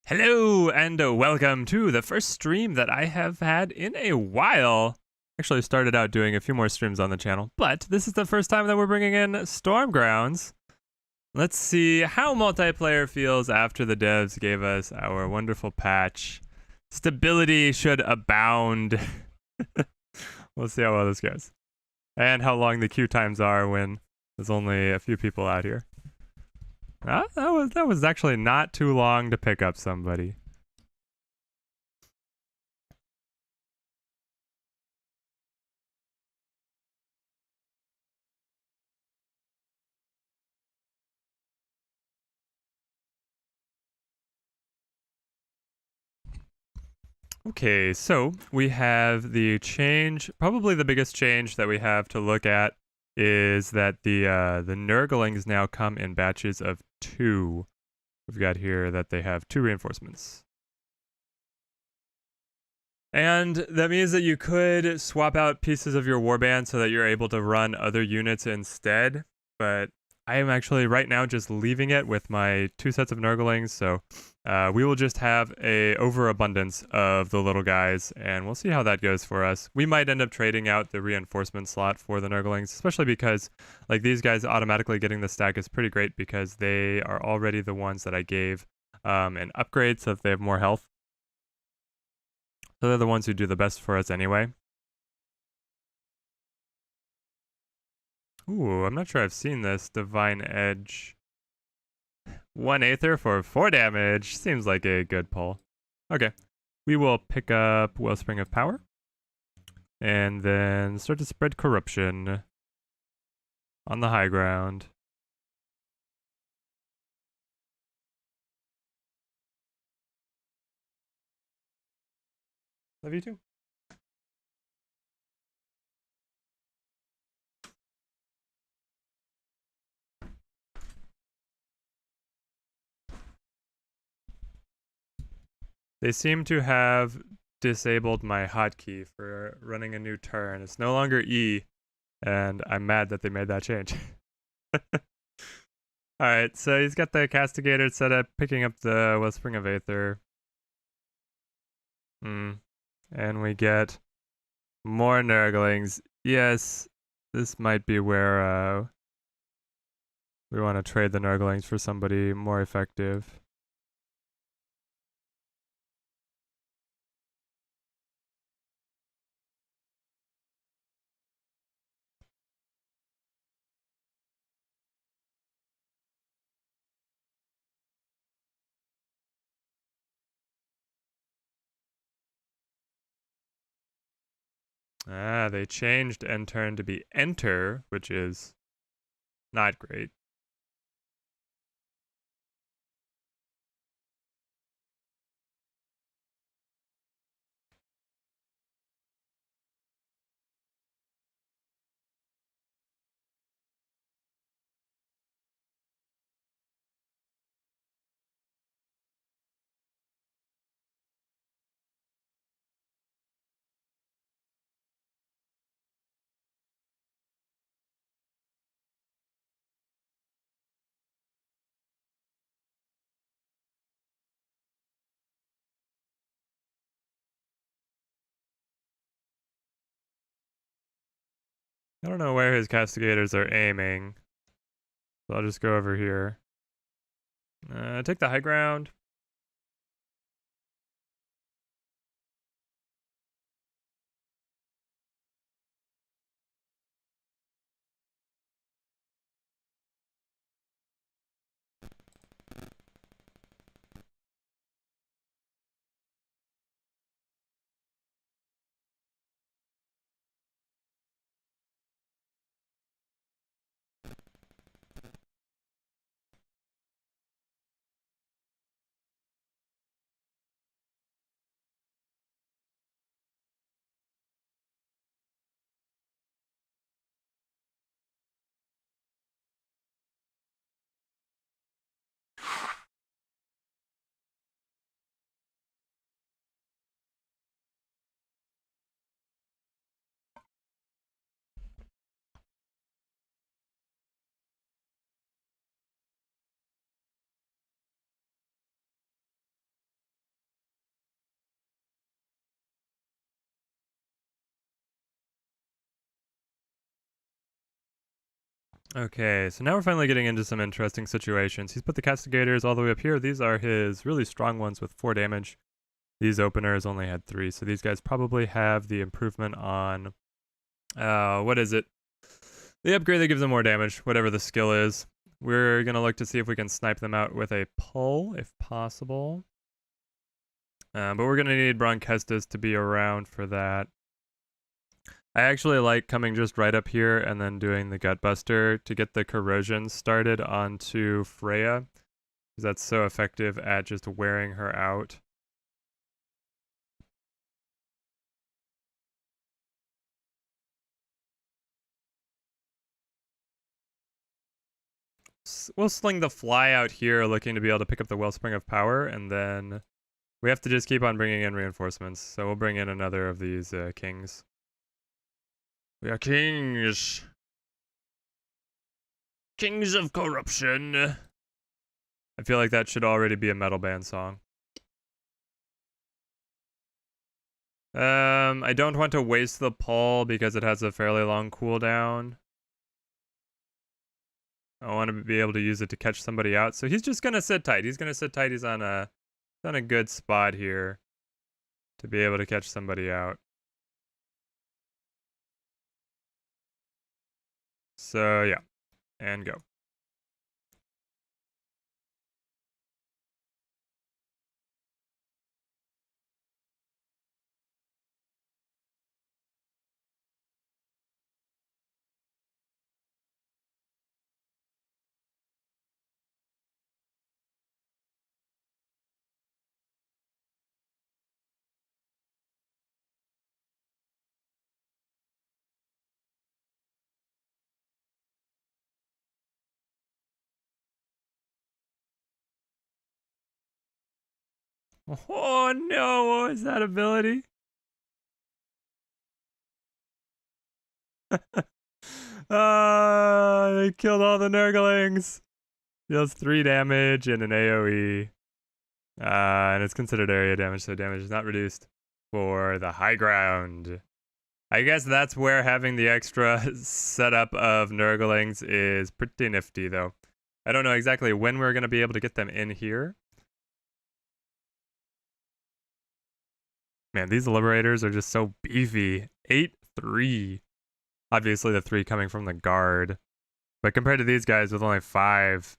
Hello and welcome to the first stream that I have had in a while. Actually started out doing a few more streams on the channel, but this is the first time that we're bringing in Stormgrounds. Let's see how multiplayer feels after the devs gave us our wonderful patch. Stability should abound. We'll see how well this goes. And how long the queue times are when there's only a few people out here. That was actually not too long to pick up somebody. Okay, so we have the change. Probably the biggest change that we have to look at is that the Nurglings now come in batches of 2. We've got here that they have 2 reinforcements. And that means that you could swap out pieces of your warband so that you're able to run other units instead, but I am actually right now just leaving it with my 2 sets of Nurglings, so we will just have a overabundance of the little guys, and we'll see how that goes for us. We might end up trading out the reinforcement slot for the Nurglings, especially because like these guys automatically getting the stack is pretty great because they are already the ones that I gave an upgrade so that they have more health. So they're the ones who do the best for us anyway. Ooh, I'm not sure I've seen this. Divine Edge. 1 Aether for 4 damage. Seems like a good pull. Okay. We will pick up Wellspring of Power. And then start to spread corruption on the high ground. Love you too. They seem to have disabled my hotkey for running a new turn. It's no longer E, and I'm mad that they made that change. Alright, so he's got the Castigator set up, picking up the Wellspring of Aether. And we get more Nurglings. Yes, this might be where we want to trade the Nurglings for somebody more effective. They changed end turn to be enter, which is not great. I don't know where his Castigators are aiming, so I'll just go over here. Take the high ground. Okay, so now we're finally getting into some interesting situations. He's put the castigators all the way up here. These are his really strong ones with 4 damage. These openers only had 3, so these guys probably have the improvement on, what is it? The upgrade that gives them more damage, whatever the skill is. We're going to look to see if we can snipe them out with a pull, if possible. But we're going to need Bronkestis to be around for that. I actually like coming just right up here and then doing the Gutbuster to get the corrosion started onto Freya, because that's so effective at just wearing her out. We'll sling the fly out here looking to be able to pick up the Wellspring of Power, and then we have to just keep on bringing in reinforcements. So we'll bring in another of these kings. We are kings. Kings of corruption. I feel like that should already be a metal band song. I don't want to waste the pull because it has a fairly long cooldown. I want to be able to use it to catch somebody out. So he's just gonna sit tight. He's gonna sit tight. He's on a good spot here to be able to catch somebody out. So yeah, and go. Oh no, what was that ability? They killed all the Nurglings. Deals 3 damage and an AoE. And it's considered area damage, so damage is not reduced for the high ground. I guess that's where having the extra setup of Nurglings is pretty nifty, though. I don't know exactly when we're going to be able to get them in here. Man, these Liberators are just so beefy. 8-3. Obviously the 3 coming from the guard. But compared to these guys with only 5.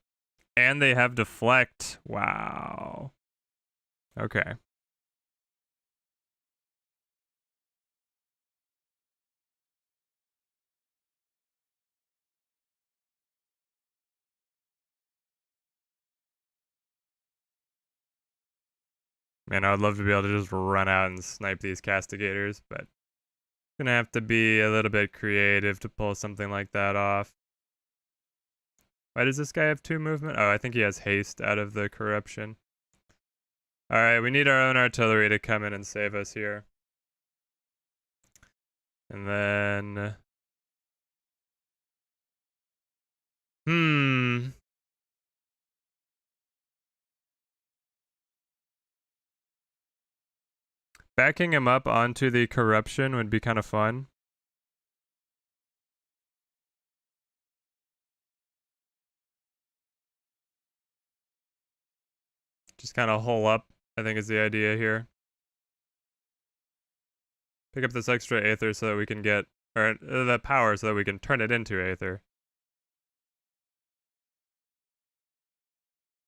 And they have deflect. Wow. Okay. Man, I would love to be able to just run out and snipe these castigators, but gonna have to be a little bit creative to pull something like that off. Why does this guy have 2 movement? Oh, I think he has haste out of the corruption. Alright, we need our own artillery to come in and save us here. And then... Backing him up onto the corruption would be kind of fun. Just kind of hole up, I think is the idea here. Pick up this extra Aether so that we can get, or the power so that we can turn it into Aether.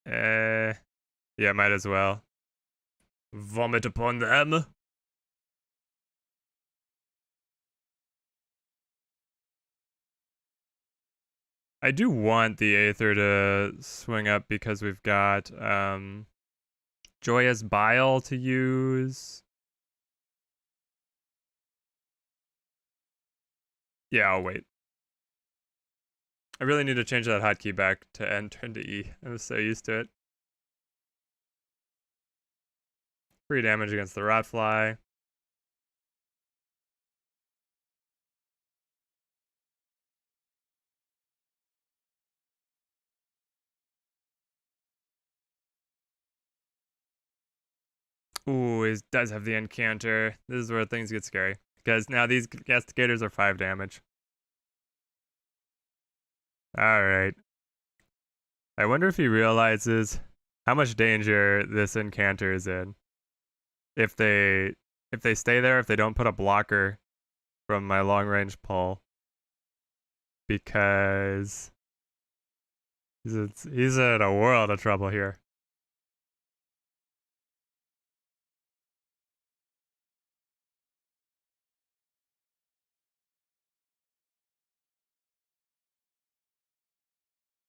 Yeah, might as well. Vomit upon them. I do want the Aether to swing up because we've got Joyous Bile to use. Yeah, I'll wait. I really need to change that hotkey back to N, turn to E. I was so used to it. 3 damage against the Rotfly. Ooh, it does have the encounter. This is where things get scary. Because now these castigators are 5 damage. Alright. I wonder if he realizes how much danger this incanter is in. If they stay there, if they don't put a blocker from my long range pull. Because he's in a world of trouble here.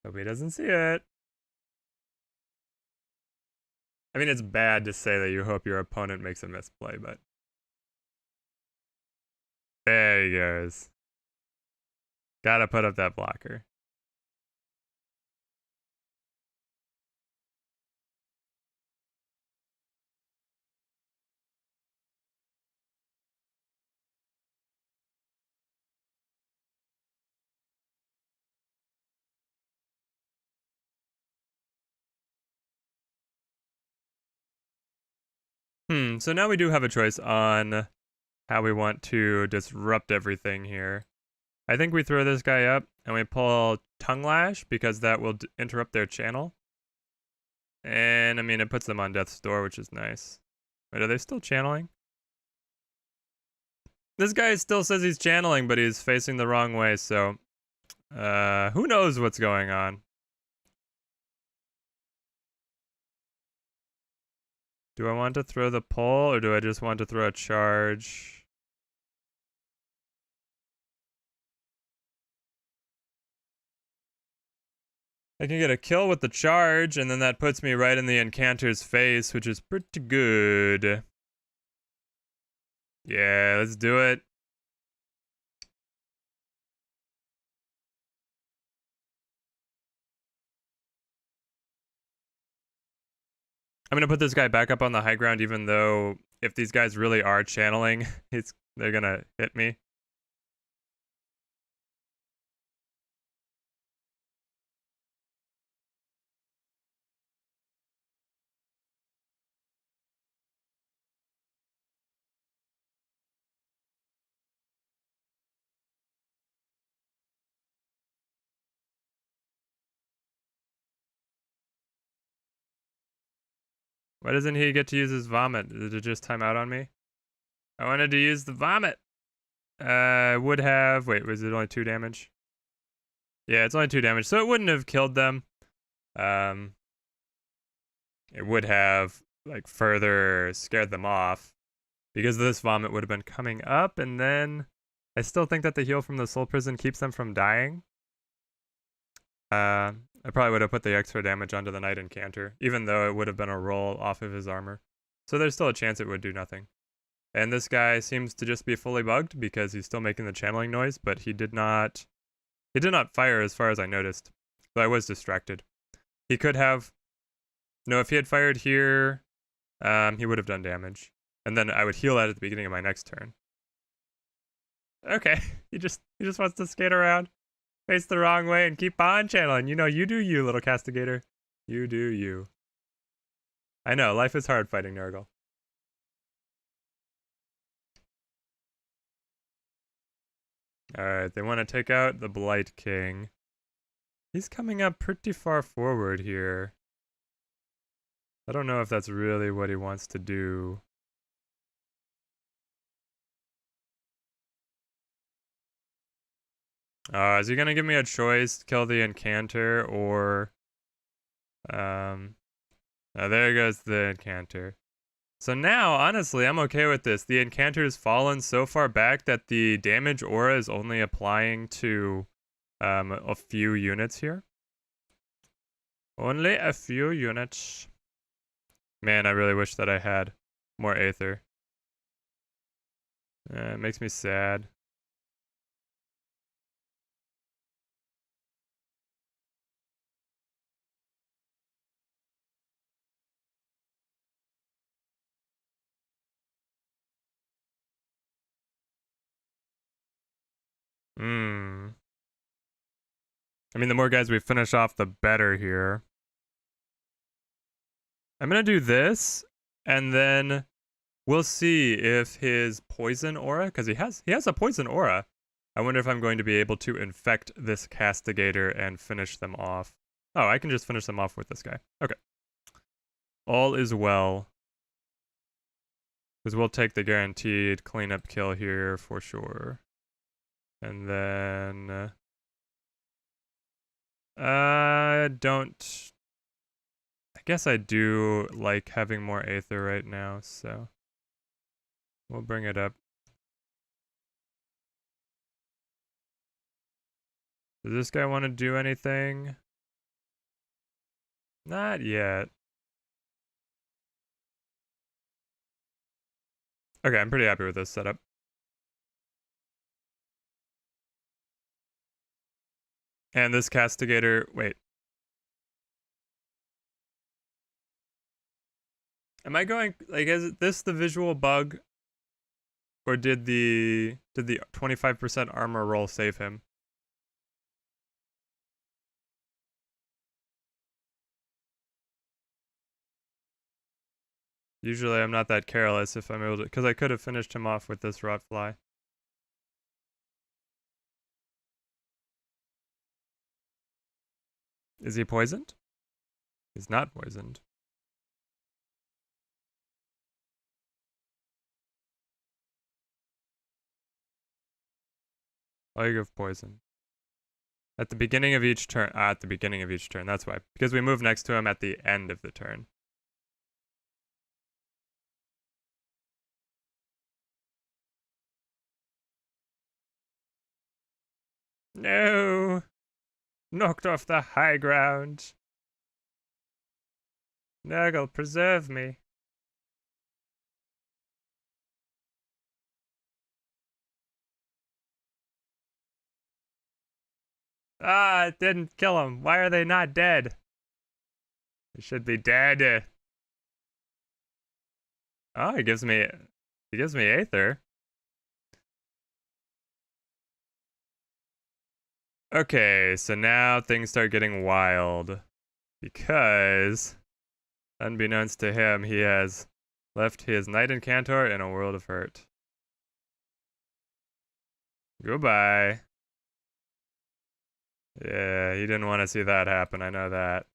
Hope he doesn't see it. I mean, it's bad to say that you hope your opponent makes a misplay, but there he goes. Gotta put up that blocker. So now we do have a choice on how we want to disrupt everything here. I think we throw this guy up and we pull Tongue Lash because that will interrupt their channel. And I mean, it puts them on death's door, which is nice. Wait, are they still channeling? This guy still says he's channeling, but he's facing the wrong way, so who knows what's going on. Do I want to throw the pull, or do I just want to throw a charge? I can get a kill with the charge, and then that puts me right in the incanter's face, which is pretty good. Yeah, let's do it. I'm gonna put this guy back up on the high ground, even though if these guys really are channeling, they're gonna hit me. Why doesn't he get to use his vomit? Did it just time out on me? I wanted to use the vomit. Would have... Wait, was it only 2 damage? Yeah, it's only 2 damage, so it wouldn't have killed them. It would have, like, further scared them off. Because this vomit would have been coming up, and then... I still think that the heal from the soul prison keeps them from dying. I probably would have put the extra damage onto the Knight Incanter, even though it would have been a roll off of his armor. So there's still a chance it would do nothing. And this guy seems to just be fully bugged because he's still making the channeling noise, but he did not fire as far as I noticed. So I was distracted. He could have... No, if he had fired here, he would have done damage. And then I would heal that at the beginning of my next turn. Okay, he just wants to skate around. Face the wrong way and keep on channeling. You know, you do you, little castigator. You do you. I know, life is hard fighting Nurgle. Alright, they want to take out the Blight King. He's coming up pretty far forward here. I don't know if that's really what he wants to do. Is he gonna give me a choice to kill the Incanter or... there goes the Incanter. So now, honestly, I'm okay with this. The Incanter's fallen so far back that the damage aura is only applying to a few units here. Only a few units. Man, I really wish that I had more Aether. It makes me sad. I mean, the more guys we finish off, the better here. I'm gonna do this, and then we'll see if his poison aura, because he has a poison aura. I wonder if I'm going to be able to infect this castigator and finish them off. Oh, I can just finish them off with this guy. Okay. All is well. Because we'll take the guaranteed cleanup kill here for sure. And then... I don't... I guess I do like having more Aether right now, so... We'll bring it up. Does this guy want to do anything? Not yet. Okay, I'm pretty happy with this setup. And this castigator, wait. Am I going, like, is this the visual bug? Or did the 25% armor roll save him? Usually I'm not that careless if I'm able to, because I could have finished him off with this rotfly. Is he poisoned? He's not poisoned. Plague of poison. At the beginning of each turn. At the beginning of each turn. That's why. Because we move next to him at the end of the turn. No! Knocked off the high ground. Nurgle, preserve me. Ah, it didn't kill him. Why are they not dead? They should be dead. Oh, he gives me Aether. Okay, so now things start getting wild. Because, unbeknownst to him, he has left his Knight Incantor in a world of hurt. Goodbye. Yeah, he didn't want to see that happen, I know that.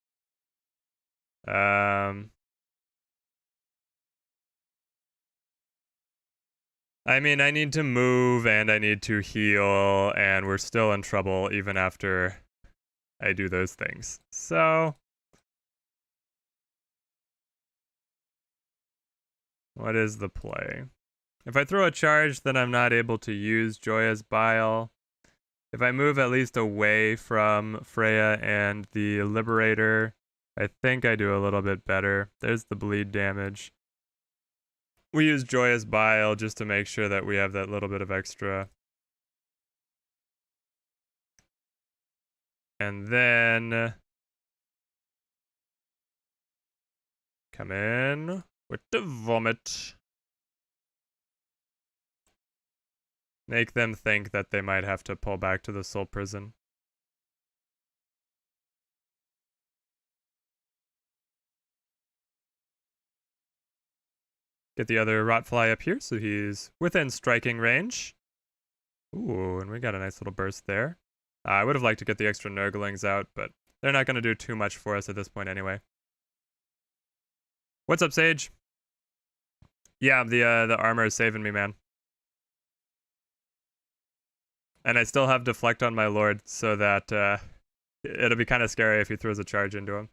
I mean, I need to move and I need to heal, and we're still in trouble even after I do those things. So, what is the play? If I throw a charge, then I'm not able to use Joya's Bile. If I move at least away from Freya and the Liberator, I think I do a little bit better. There's the bleed damage. We use Joyous Bile just to make sure that we have that little bit of extra. And then... come in with the vomit. Make them think that they might have to pull back to the soul prison. Get the other Rotfly up here so he's within striking range. Ooh, and we got a nice little burst there. I would have liked to get the extra Nurglings out, but they're not going to do too much for us at this point anyway. What's up, Sage? Yeah, the armor is saving me, man. And I still have Deflect on my Lord, so that it'll be kind of scary if he throws a charge into him.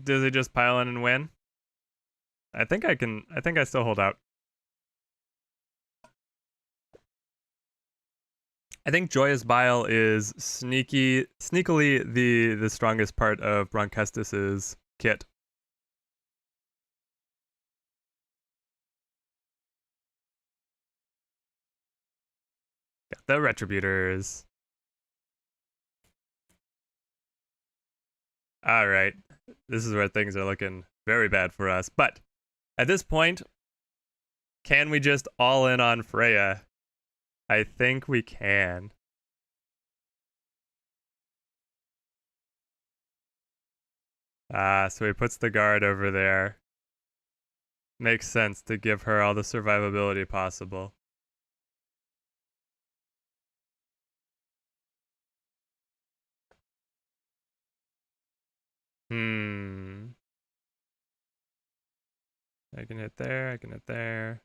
Does he just pile in and win? I think I still hold out. I think Joyous Bile is sneakily the strongest part of Broncestis's kit. Got the Retributors. Alright. This is where things are looking very bad for us. But at this point, can we just all in on Freya? I think we can. Ah, so he puts the guard over there. Makes sense to give her all the survivability possible. Hmm. I can hit there, I can hit there.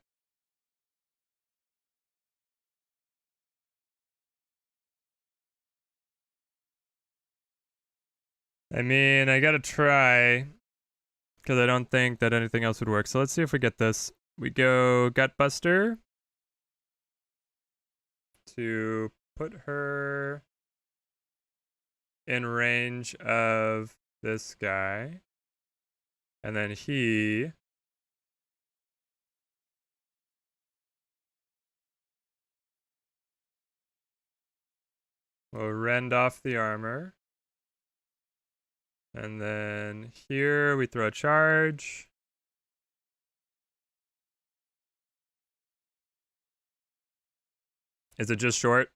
I mean, I gotta try, because I don't think that anything else would work. So let's see if we get this. We go Gutbuster to put her in range of this guy. And then he will rend off the armor. And then here we throw a charge. Is it just short?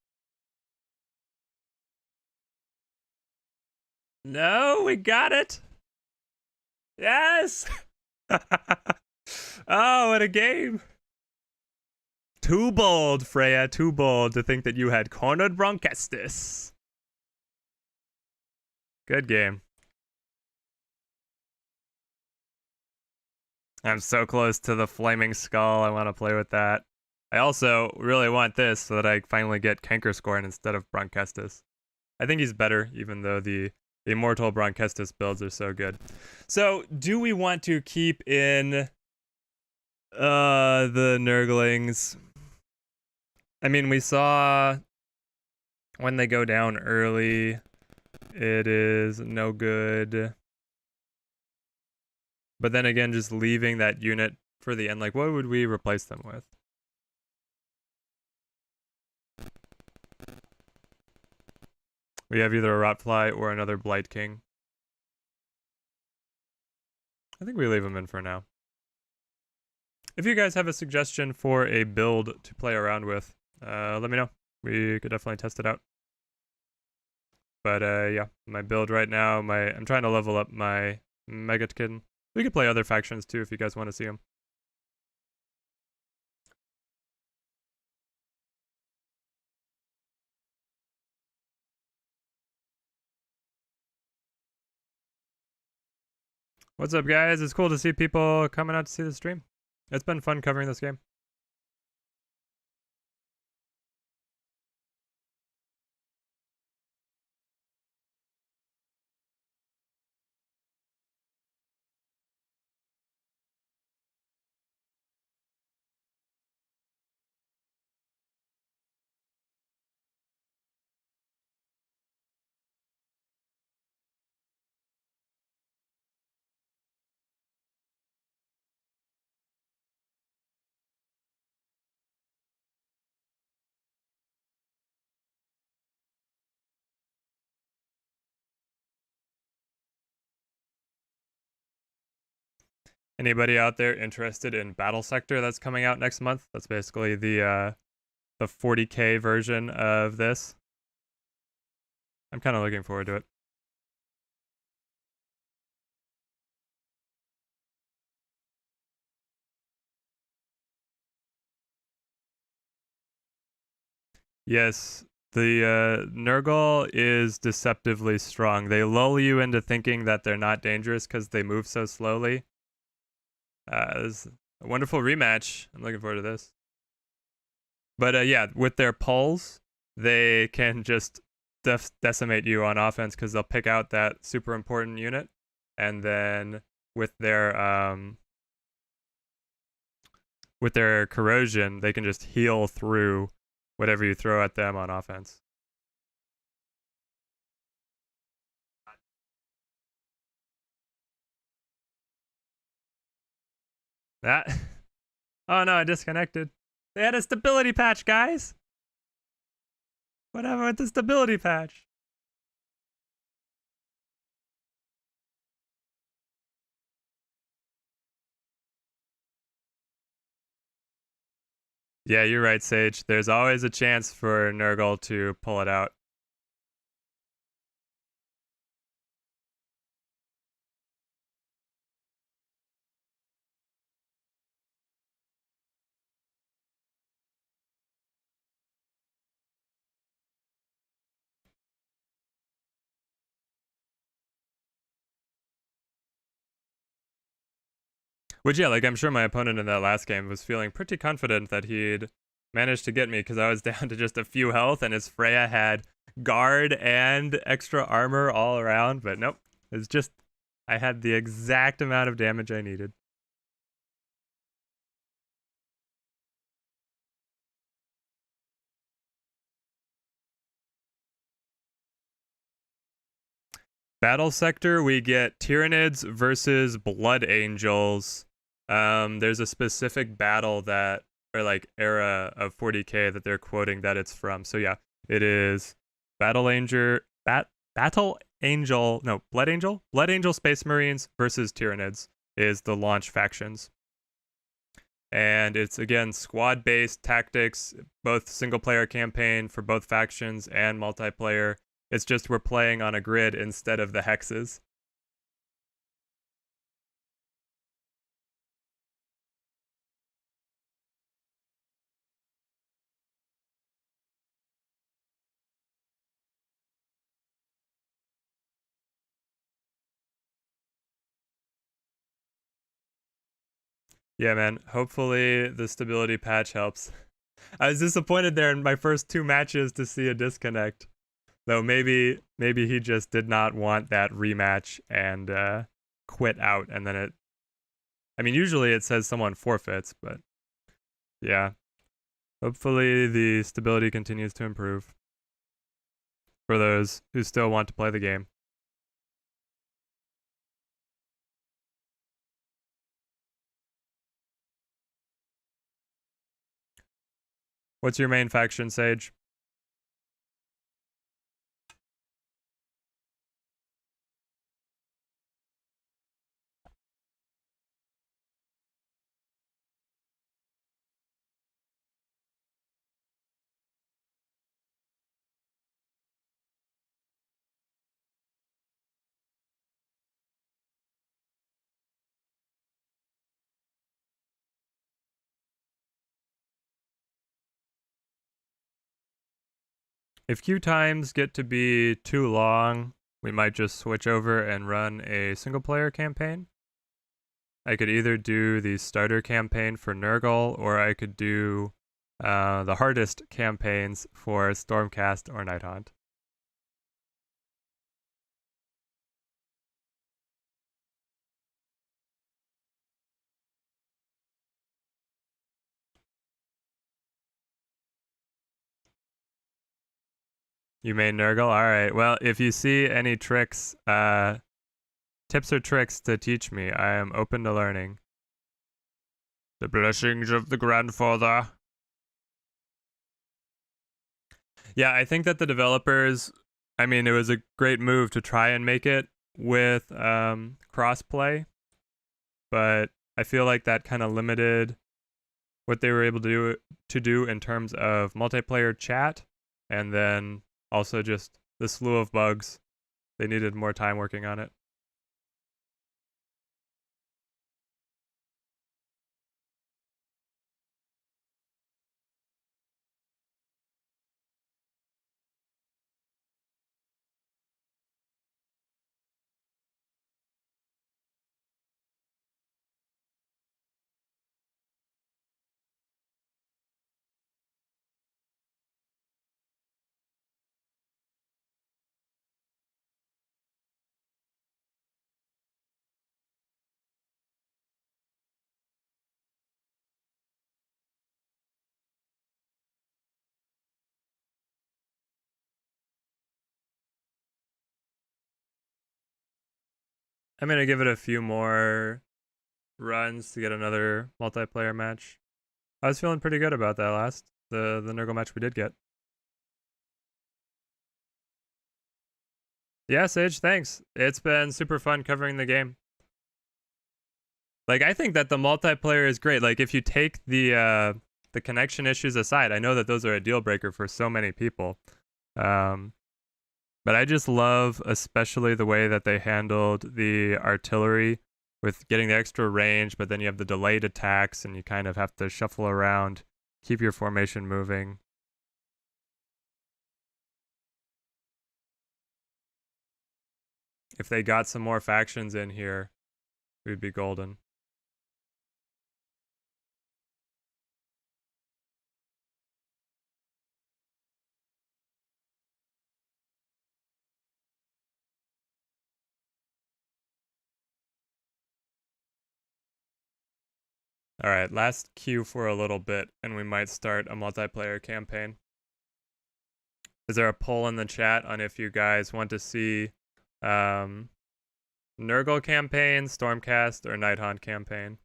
No, we got it. Yes. Oh, what a game. Too bold, Freya, too bold to think that you had cornered Bronchestis. Good game. I'm so close to the flaming skull. I want to play with that. I also really want this so that I finally get Cankerscorn instead of Bronchestis. I think he's better, even though the Immortal Bronchestis builds are so good. So, do we want to keep in the Nurglings? I mean, we saw when they go down early, it is no good. But then again, just leaving that unit for the end, like, what would we replace them with? We have either a Rotfly or another Blight King. I think we leave them in for now. If you guys have a suggestion for a build to play around with, let me know. We could definitely test it out. But yeah, my build right now, I'm trying to level up my Maggotkin. We could play other factions too if you guys want to see them. What's up, guys? It's cool to see people coming out to see the stream. It's been fun covering this game. Anybody out there interested in Battle Sector that's coming out next month? That's basically the 40K version of this. I'm kind of looking forward to it. Yes, the Nurgle is deceptively strong. They lull you into thinking that they're not dangerous because they move so slowly. It's a wonderful rematch. I'm looking forward to this. But yeah, with their pulls, they can just decimate you on offense because they'll pick out that super important unit, and then with their corrosion, they can just heal through whatever you throw at them on offense. That. Oh no, I disconnected. They had a stability patch, guys. Whatever with the stability patch. Yeah, you're right, Sage. There's always a chance for Nurgle to pull it out. Which, yeah, like I'm sure my opponent in that last game was feeling pretty confident that he'd managed to get me because I was down to just a few health and his Freya had guard and extra armor all around. But nope, it's just I had the exact amount of damage I needed. Battle sector, we get Tyranids versus Blood Angels. There's a specific battle that, or like era of 40k that they're quoting that it's from. So yeah, it is Battle Angel, Blood Angel? Blood Angel Space Marines versus Tyranids is the launch factions. And it's again squad based tactics, both single player campaign for both factions and multiplayer. It's just we're playing on a grid instead of the hexes. Yeah, man. Hopefully the stability patch helps. I was disappointed there in my first 2 matches to see a disconnect. Though maybe he just did not want that rematch and quit out, and then it. I mean, usually it says someone forfeits, but yeah. Hopefully the stability continues to improve for those who still want to play the game. What's your main faction, Sage? If queue times get to be too long, we might just switch over and run a single player campaign. I could either do the starter campaign for Nurgle, or I could do the hardest campaigns for Stormcast or Nighthaunt. You made Nurgle? Alright, well, if you see any tricks, tips or tricks to teach me, I am open to learning. The blessings of the grandfather. Yeah, I think that the developers, I mean, it was a great move to try and make it with crossplay, but I feel like that kind of limited what they were able to do in terms of multiplayer chat, and then also just the slew of bugs. They needed more time working on it. I'm gonna give it a few more runs to get another multiplayer match. I was feeling pretty good about that last the Nurgle match we did get. Yeah, Sage, thanks. It's been super fun covering the game. Like I think that the multiplayer is great. Like if you take the connection issues aside, I know that those are a deal breaker for so many people. Um, but I just love especially the way that they handled the artillery with getting the extra range, but then you have the delayed attacks and you kind of have to shuffle around, keep your formation moving. If they got some more factions in here, we'd be golden. All right, last queue for a little bit, and we might start a multiplayer campaign. Is there a poll in the chat on if you guys want to see Nurgle campaign, Stormcast, or Nighthaunt campaign?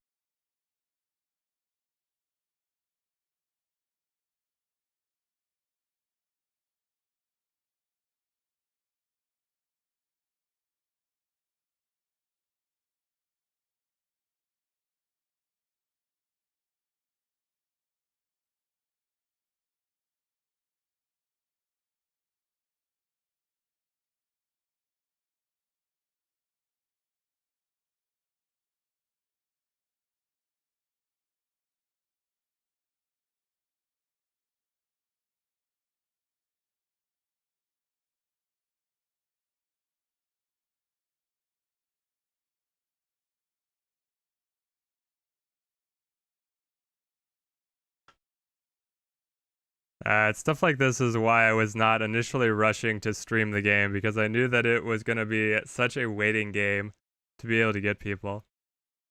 Stuff like this is why I was not initially rushing to stream the game, because I knew that it was going to be such a waiting game to be able to get people.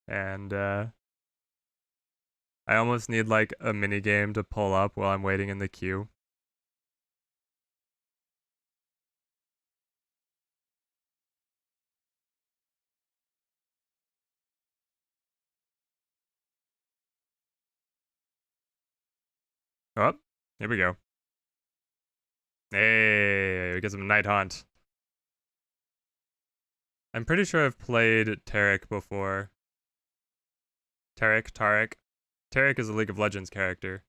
And I almost need like a mini game to pull up while I'm waiting in the queue. Oh, here we go. Hey, we get some Nighthaunt. I'm pretty sure I've played Tarek before. Tarek. Tarek is a League of Legends character.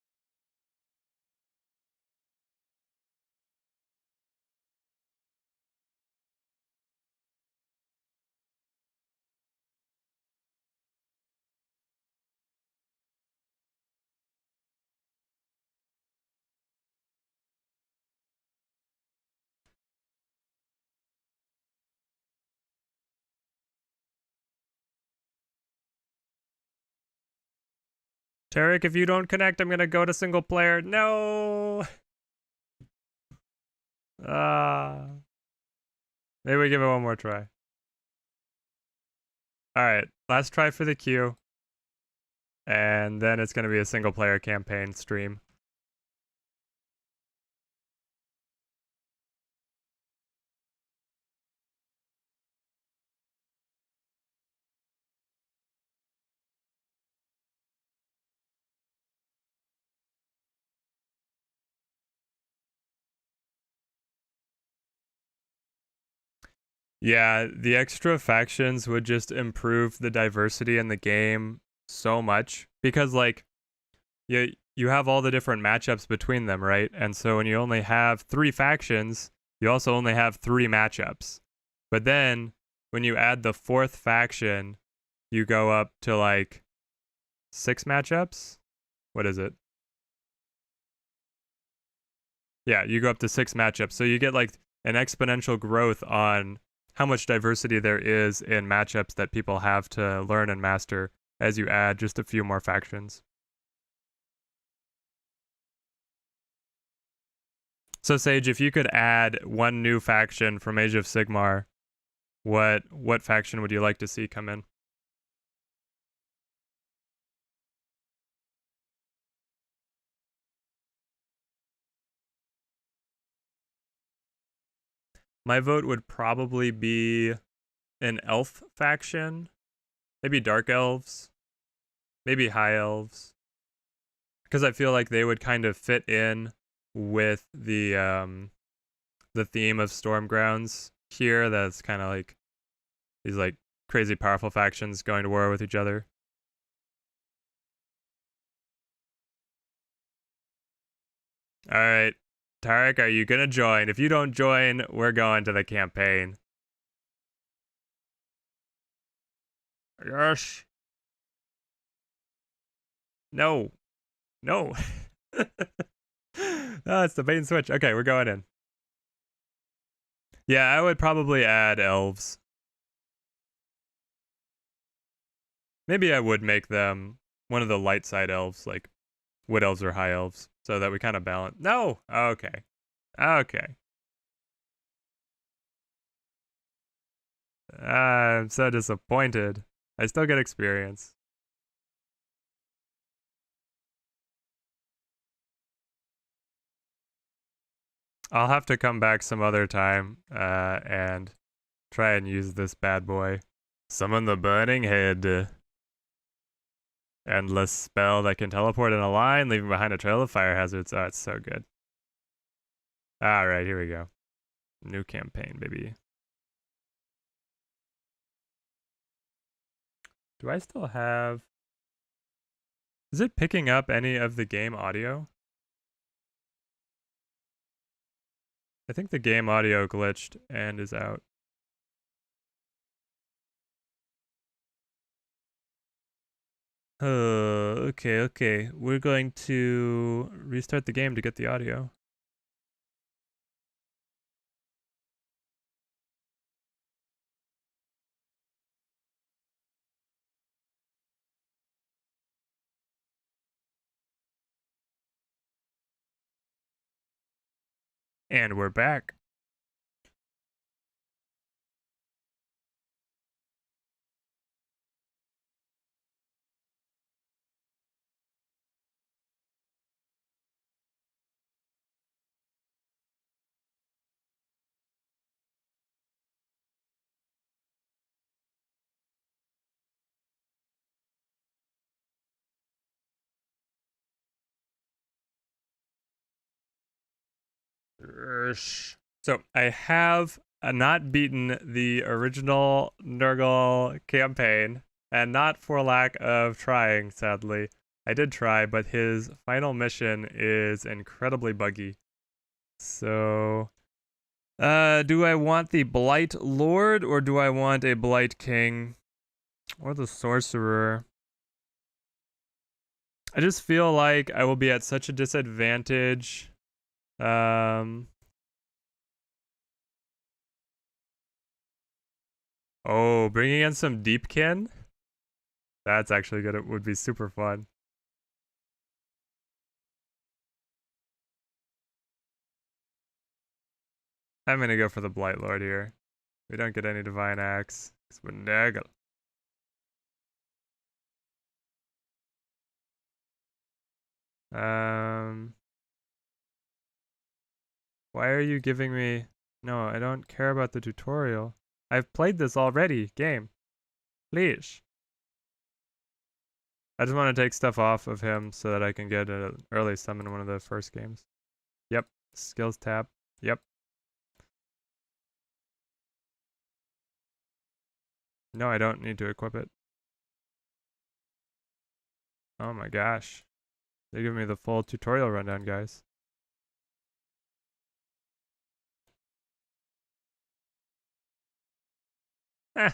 Tarek, if you don't connect, I'm gonna go to single player. No! Maybe we give it one more try. Alright, last try for the queue. And then it's gonna be a single player campaign stream. Yeah, the extra factions would just improve the diversity in the game so much, because like you have all the different matchups between them, right? And so when you only have 3 factions, you also only have 3 matchups. But then when you add the 4th faction, you go up to like 6 matchups. What is it? Yeah, you go up to 6 matchups. So you get like an exponential growth on how much diversity there is in matchups that people have to learn and master as you add just a few more factions. So Sage, if you could add one new faction from Age of Sigmar, what faction would you like to see come in? My vote would probably be an elf faction, maybe dark elves, maybe high elves, because I feel like they would kind of fit in with the theme of Stormgrounds here. That's kind of like these like crazy powerful factions going to war with each other. All right, Tarek, are you gonna join? If you don't join, we're going to the campaign. Yes. No. No. No, it's the bait and switch. Okay, we're going in. Yeah, I would probably add elves. Maybe I would make them one of the light side elves, like wood elves or high elves, so that we kind of balance. No! Okay. Okay. I'm so disappointed. I still get experience. I'll have to come back some other time and try and use this bad boy. Summon the Burning Head. Endless spell that can teleport in a line, leaving behind a trail of fire hazards. Oh, it's so good. Alright, here we go. New campaign, baby. Do I still have... Is it picking up any of the game audio? I think the game audio glitched and is out. Okay. We're going to restart the game to get the audio. And we're back. So I have not beaten the original Nurgle campaign, and not for lack of trying, sadly. I did try, but his final mission is incredibly buggy. So, do I want the Blight Lord, or do I want a Blight King? Or the Sorcerer? I just feel like I will be at such a disadvantage. Oh, bringing in some Deepkin? That's actually good. It would be super fun. I'm gonna go for the Blight Lord here. We don't get any Divine Axe. It's Nurgle. Why are you giving me... No, I don't care about the tutorial. I've played this already. Game. Please. I just want to take stuff off of him so that I can get an early summon in one of the first games. Yep. Skills tab. Yep. No, I don't need to equip it. Oh my gosh. They give me the full tutorial rundown, guys. Eh.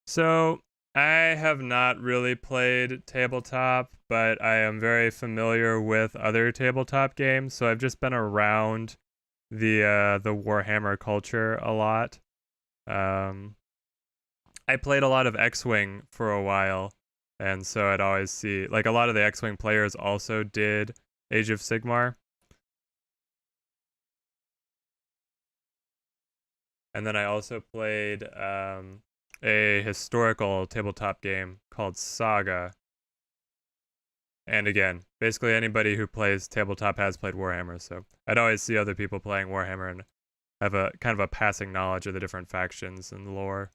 So, I have not really played tabletop, but I am very familiar with other tabletop games, so I've just been around the Warhammer culture a lot. I played a lot of X-Wing for a while, and so I'd always see like a lot of the X-Wing players also did Age of Sigmar. And then I also played a historical tabletop game called Saga. And again, basically anybody who plays tabletop has played Warhammer, so I'd always see other people playing Warhammer and have a kind of a passing knowledge of the different factions and lore.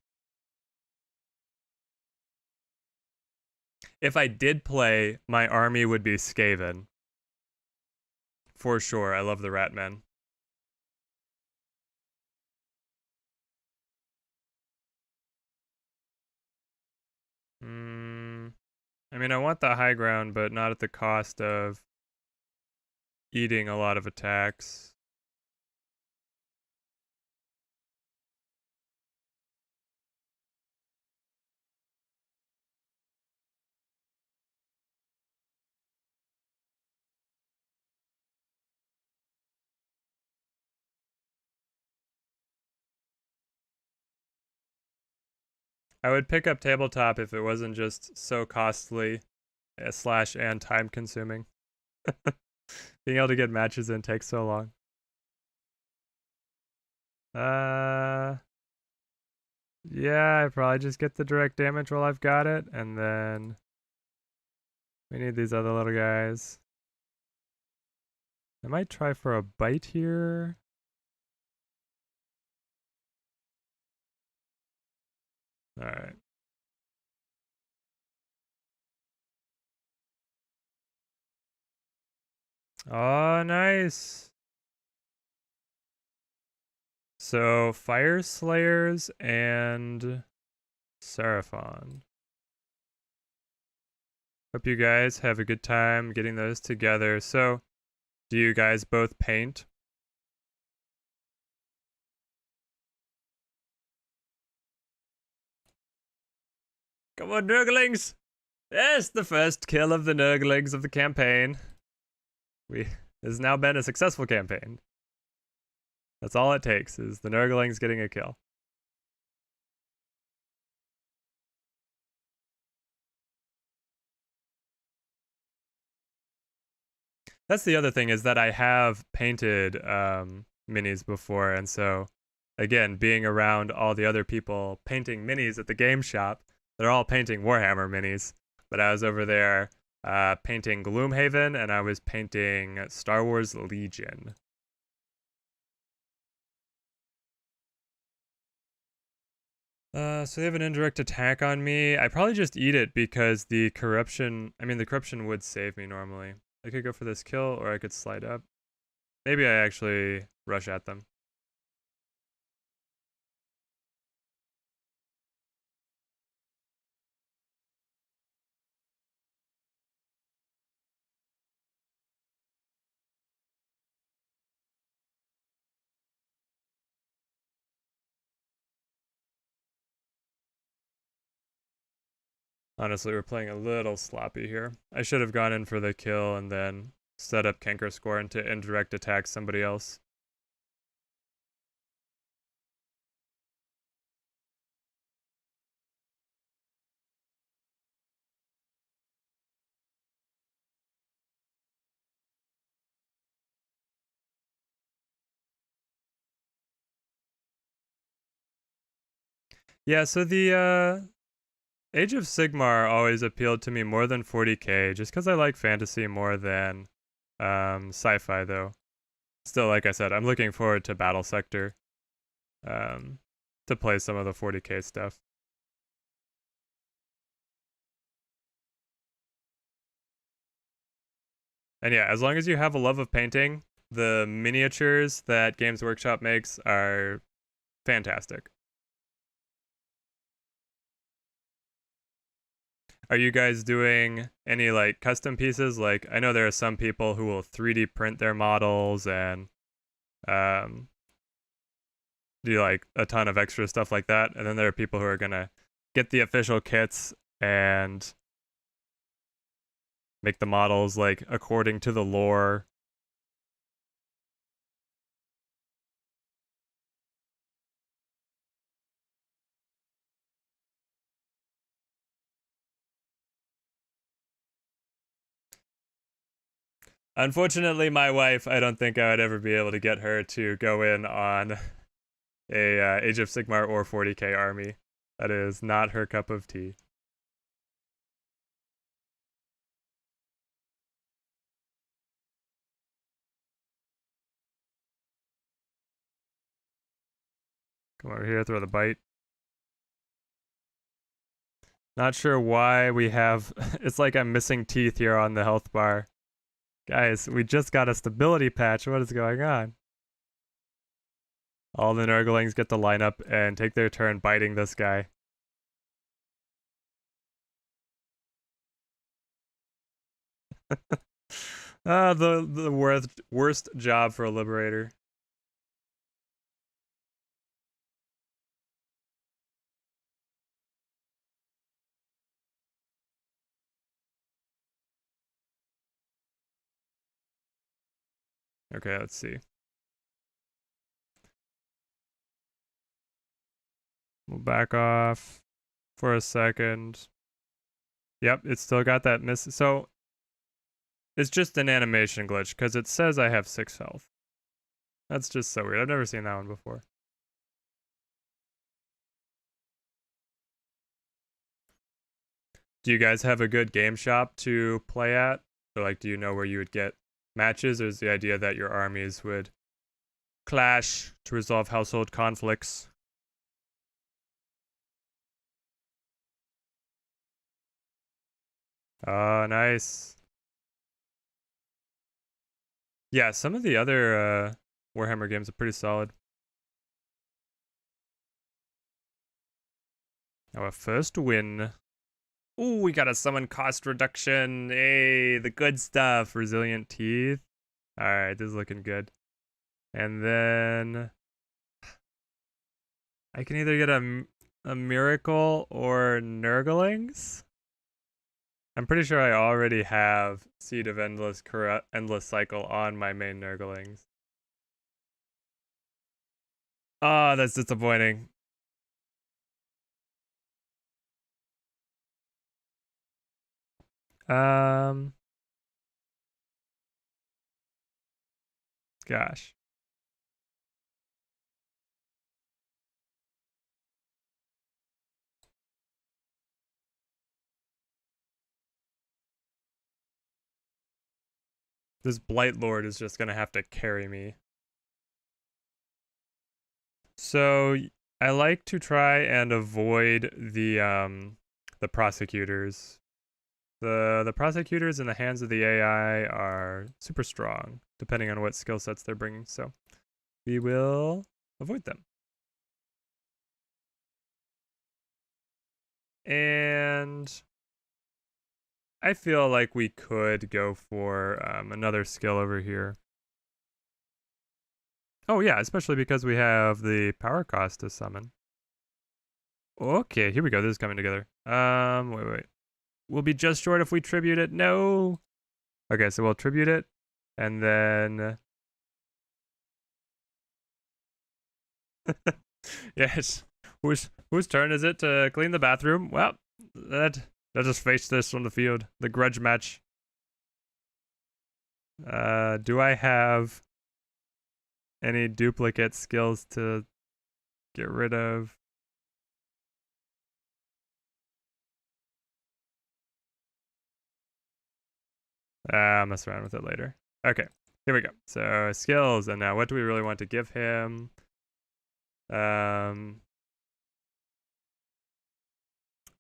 If I did play, my army would be Skaven. For sure, I love the Ratmen. I mean, I want the high ground, but not at the cost of eating a lot of attacks. I would pick up tabletop if it wasn't just so costly slash and time consuming. Being able to get matches in takes so long. Yeah, I probably just get the direct damage while I've got it, and then We need these other little guys. I might try for a bite here. Alright. Oh, nice. So, Fire Slayers and Seraphon. Hope you guys have a good time getting those together. So, do you guys both paint? Come on, Nurglings! Yes, the first kill of the Nurglings of the campaign. It has now been a successful campaign. That's all it takes, is the Nurglings getting a kill. That's the other thing, is that I have painted minis before, and so, again, being around all the other people painting minis at the game shop, they're all painting Warhammer minis, but I was over there painting Gloomhaven, and I was painting Star Wars Legion. So they have an indirect attack on me. I probably just eat it because the corruption would save me normally. I could go for this kill, or I could slide up. Maybe I actually rush at them. Honestly, we're playing a little sloppy here. I should have gone in for the kill and then set up Canker Scorn to indirect attack somebody else. Yeah, so the Age of Sigmar always appealed to me more than 40k, just because I like fantasy more than sci-fi, though. Still, like I said, I'm looking forward to Battle Sector to play some of the 40k stuff. And yeah, as long as you have a love of painting, the miniatures that Games Workshop makes are fantastic. Are you guys doing any like custom pieces? Like, I know there are some people who will 3D print their models and um, do like a ton of extra stuff like that. And then there are people who are gonna get the official kits and make the models like according to the lore. Unfortunately, my wife, I don't think I would ever be able to get her to go in on a Age of Sigmar or 40k army. That is not her cup of tea. Come over here, throw the bite. Not sure why we have... It's like I'm missing teeth here on the health bar. Guys, we just got a stability patch. What is going on? All the Nurglings get to line up and take their turn biting this guy. The worst job for a Liberator. Okay, let's see. We'll back off for a second. Yep, it's still got that miss. So it's just an animation glitch because it says I have 6 health. That's just so weird. I've never seen that one before. Do you guys have a good game shop to play at? Or like, do you know where you would get matches, or is the idea that your armies would clash to resolve household conflicts? Oh, nice. Yeah, some of the other Warhammer games are pretty solid. Our first win. Ooh, we got a summon cost reduction. Hey, the good stuff. Resilient teeth. Alright, this is looking good. And then I can either get a miracle or Nurglings. I'm pretty sure I already have Seed of Endless Cycle on my main Nurglings. Ah, that's disappointing. Gosh. This Blight Lord is just gonna have to carry me. So I like to try and avoid the prosecutors. The prosecutors in the hands of the AI are super strong, depending on what skill sets they're bringing. So we will avoid them. And I feel like we could go for another skill over here. Oh yeah, especially because we have the power cost to summon. Okay, here we go. This is coming together. Wait. We'll be just short if we tribute it. No. Okay, so we'll tribute it, and then yes. Whose turn is it to clean the bathroom? Well, let us face this on the field. The grudge match. Do I have any duplicate skills to get rid of? I'll mess around with it later. Okay, here we go. So skills, and now what do we really want to give him? I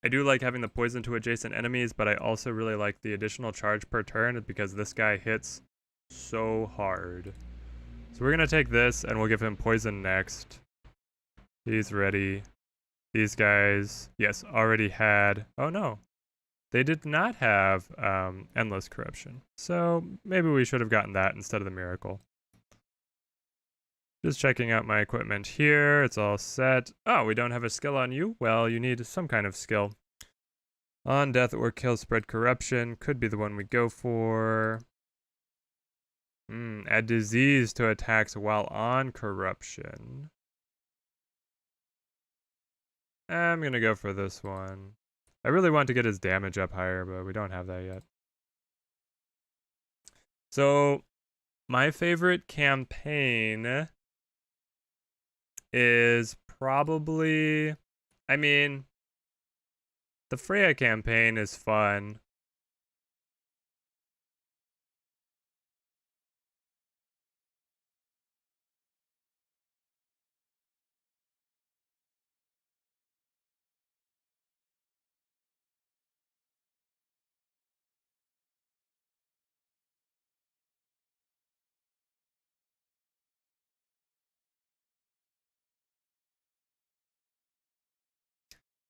do like having the poison to adjacent enemies, but I also really like the additional charge per turn because this guy hits so hard. So we're gonna take this and we'll give him poison next. He's ready. These guys, yes, already had. Oh no, they did not have endless corruption. So maybe we should have gotten that instead of the miracle. Just checking out my equipment here. It's all set. Oh, we don't have a skill on you? Well, you need some kind of skill. On death or kill spread corruption. Could be the one we go for. Add disease to attacks while on corruption. I'm gonna go for this one. I really want to get his damage up higher, but we don't have that yet. So, my favorite campaign is probably, I mean, the Freya campaign is fun.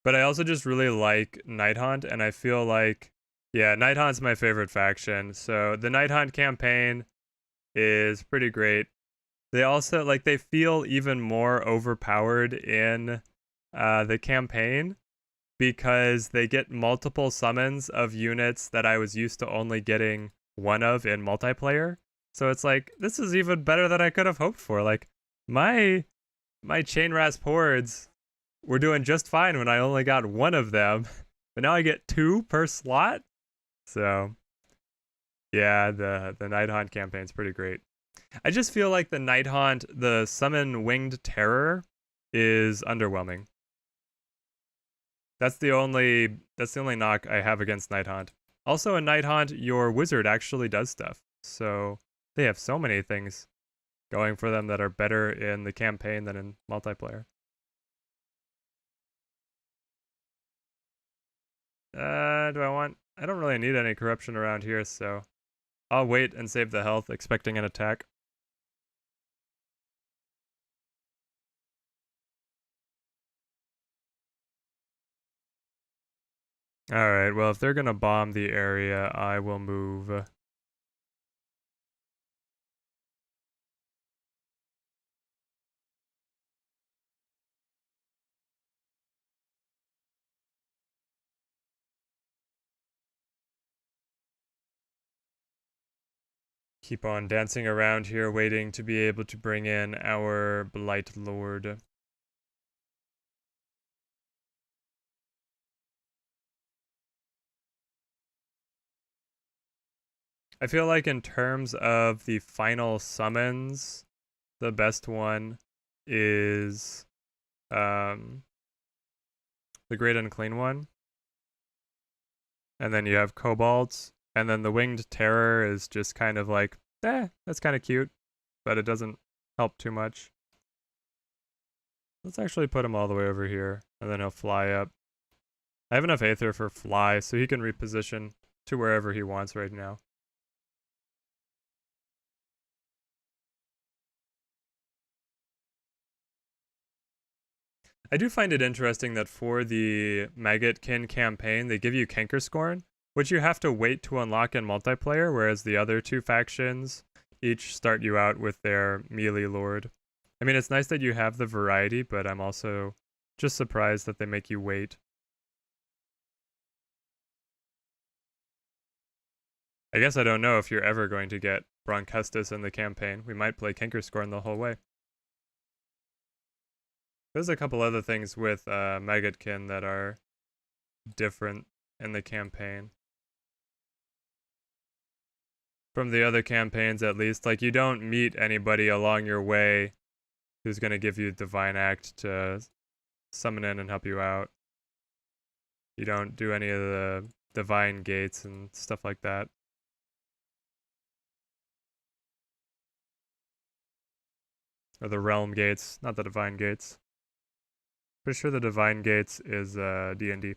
But I also just really like Nighthaunt, and I feel like, yeah, Nighthaunt's my favorite faction. So the Nighthaunt campaign is pretty great. They also, like, they feel even more overpowered in the campaign because they get multiple summons of units that I was used to only getting one of in multiplayer. So it's like, this is even better than I could have hoped for. Like, my Chain Rasp hordes were doing just fine when I only got one of them, but now I get two per slot. So yeah, the Nighthaunt campaign's pretty great. I just feel like the Nighthaunt, the summon Winged Terror, is underwhelming. That's the only knock I have against Night Haunt. Also, in Night Haunt, your wizard actually does stuff. So they have so many things going for them that are better in the campaign than in multiplayer. Do I want... I don't really need any corruption around here, so I'll wait and save the health, expecting an attack. Alright, well, if they're gonna bomb the area, I will move. Keep on dancing around here, waiting to be able to bring in our Blight Lord. I feel like in terms of the final summons, the best one is the Great Unclean One. And then you have Kobolds. And then the Winged Terror is just kind of like, that's kind of cute. But it doesn't help too much. Let's actually put him all the way over here. And then he'll fly up. I have enough Aether for fly, so he can reposition to wherever he wants right now. I do find it interesting that for the Maggotkin campaign, they give you Cankerscorn, which you have to wait to unlock in multiplayer, whereas the other two factions each start you out with their melee lord. I mean, it's nice that you have the variety, but I'm also just surprised that they make you wait. I guess I don't know if you're ever going to get Broncustus in the campaign. We might play Cankerscorn the whole way. There's a couple other things with Maggotkin that are different in the campaign. From the other campaigns, at least. Like, you don't meet anybody along your way who's going to give you Divine Act to summon in and help you out. You don't do any of the Divine Gates and stuff like that. Or the Realm Gates, not the Divine Gates. Pretty sure the Divine Gates is D&D.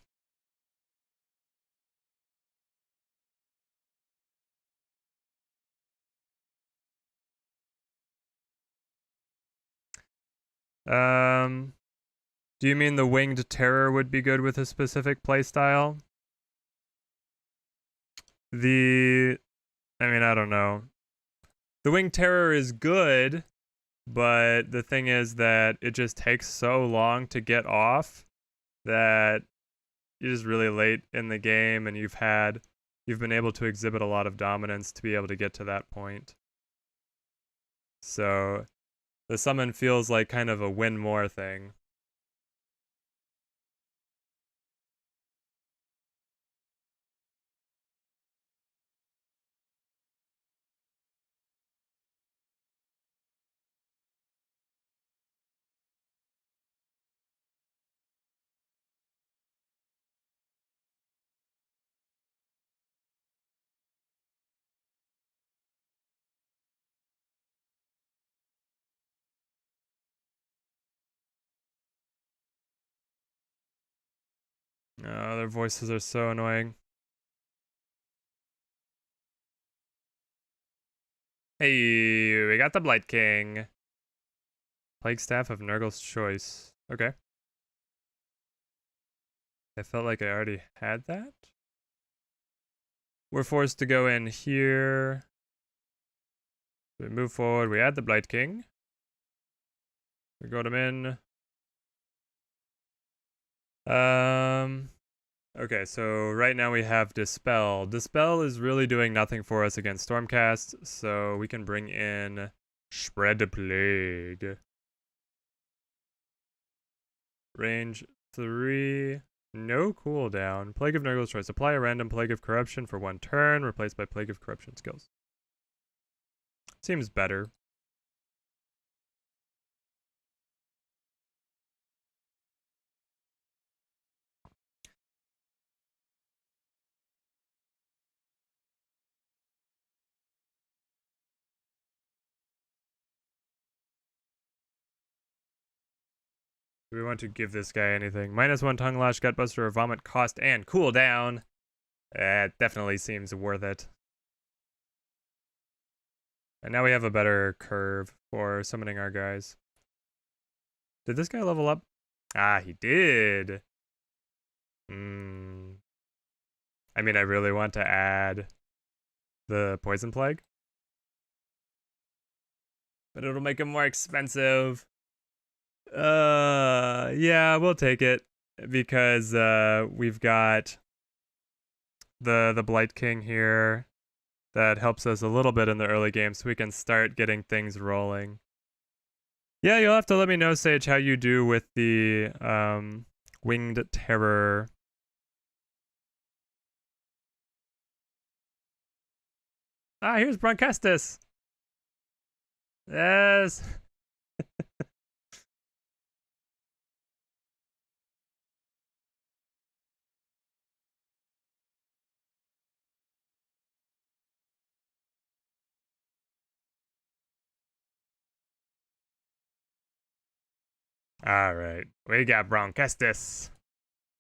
Do you mean the Winged Terror would be good with a specific playstyle? I mean, I don't know. The Winged Terror is good, but the thing is that it just takes so long to get off that you're just really late in the game and you've been able to exhibit a lot of dominance to be able to get to that point. So the summon feels like kind of a win more thing. Oh, their voices are so annoying. Hey, we got the Blight King. Plague Staff of Nurgle's Choice. Okay. I felt like I already had that. We're forced to go in here. We move forward. We add the Blight King. We got him in. Okay, so right now we have Dispel. Dispel is really doing nothing for us against Stormcast, so we can bring in Spread the Plague. Range 3. No cooldown. Plague of Nurgle's Choice. Apply a random Plague of Corruption for 1 turn, replaced by Plague of Corruption skills. Seems better. Do we want to give this guy anything? -1 tongue lash, gutbuster, or vomit cost and cooldown. That definitely seems worth it. And now we have a better curve for summoning our guys. Did this guy level up? Ah, he did. I mean, I really want to add the poison plague, but it'll make him more expensive. Yeah, we'll take it because we've got the Blight King here that helps us a little bit in the early game, so we can start getting things rolling. Yeah, you'll have to let me know, Sage, how you do with the Winged Terror. Ah, here's Bronchestis. Yes. All right, we got Bronchestis.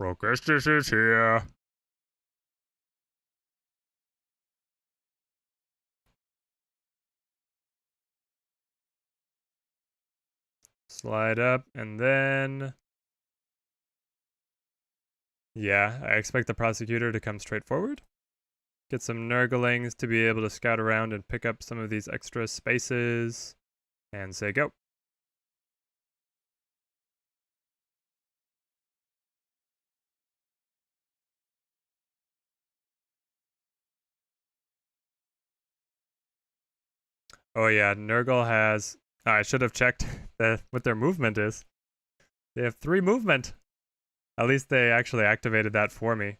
Bronchestis is here. Slide up, and then... Yeah, I expect the prosecutor to come straight forward. Get some Nurglings to be able to scout around and pick up some of these extra spaces. And say go. Oh yeah, Nurgle has... Oh, I should have checked what their movement is. They have 3 movement. At least they actually activated that for me.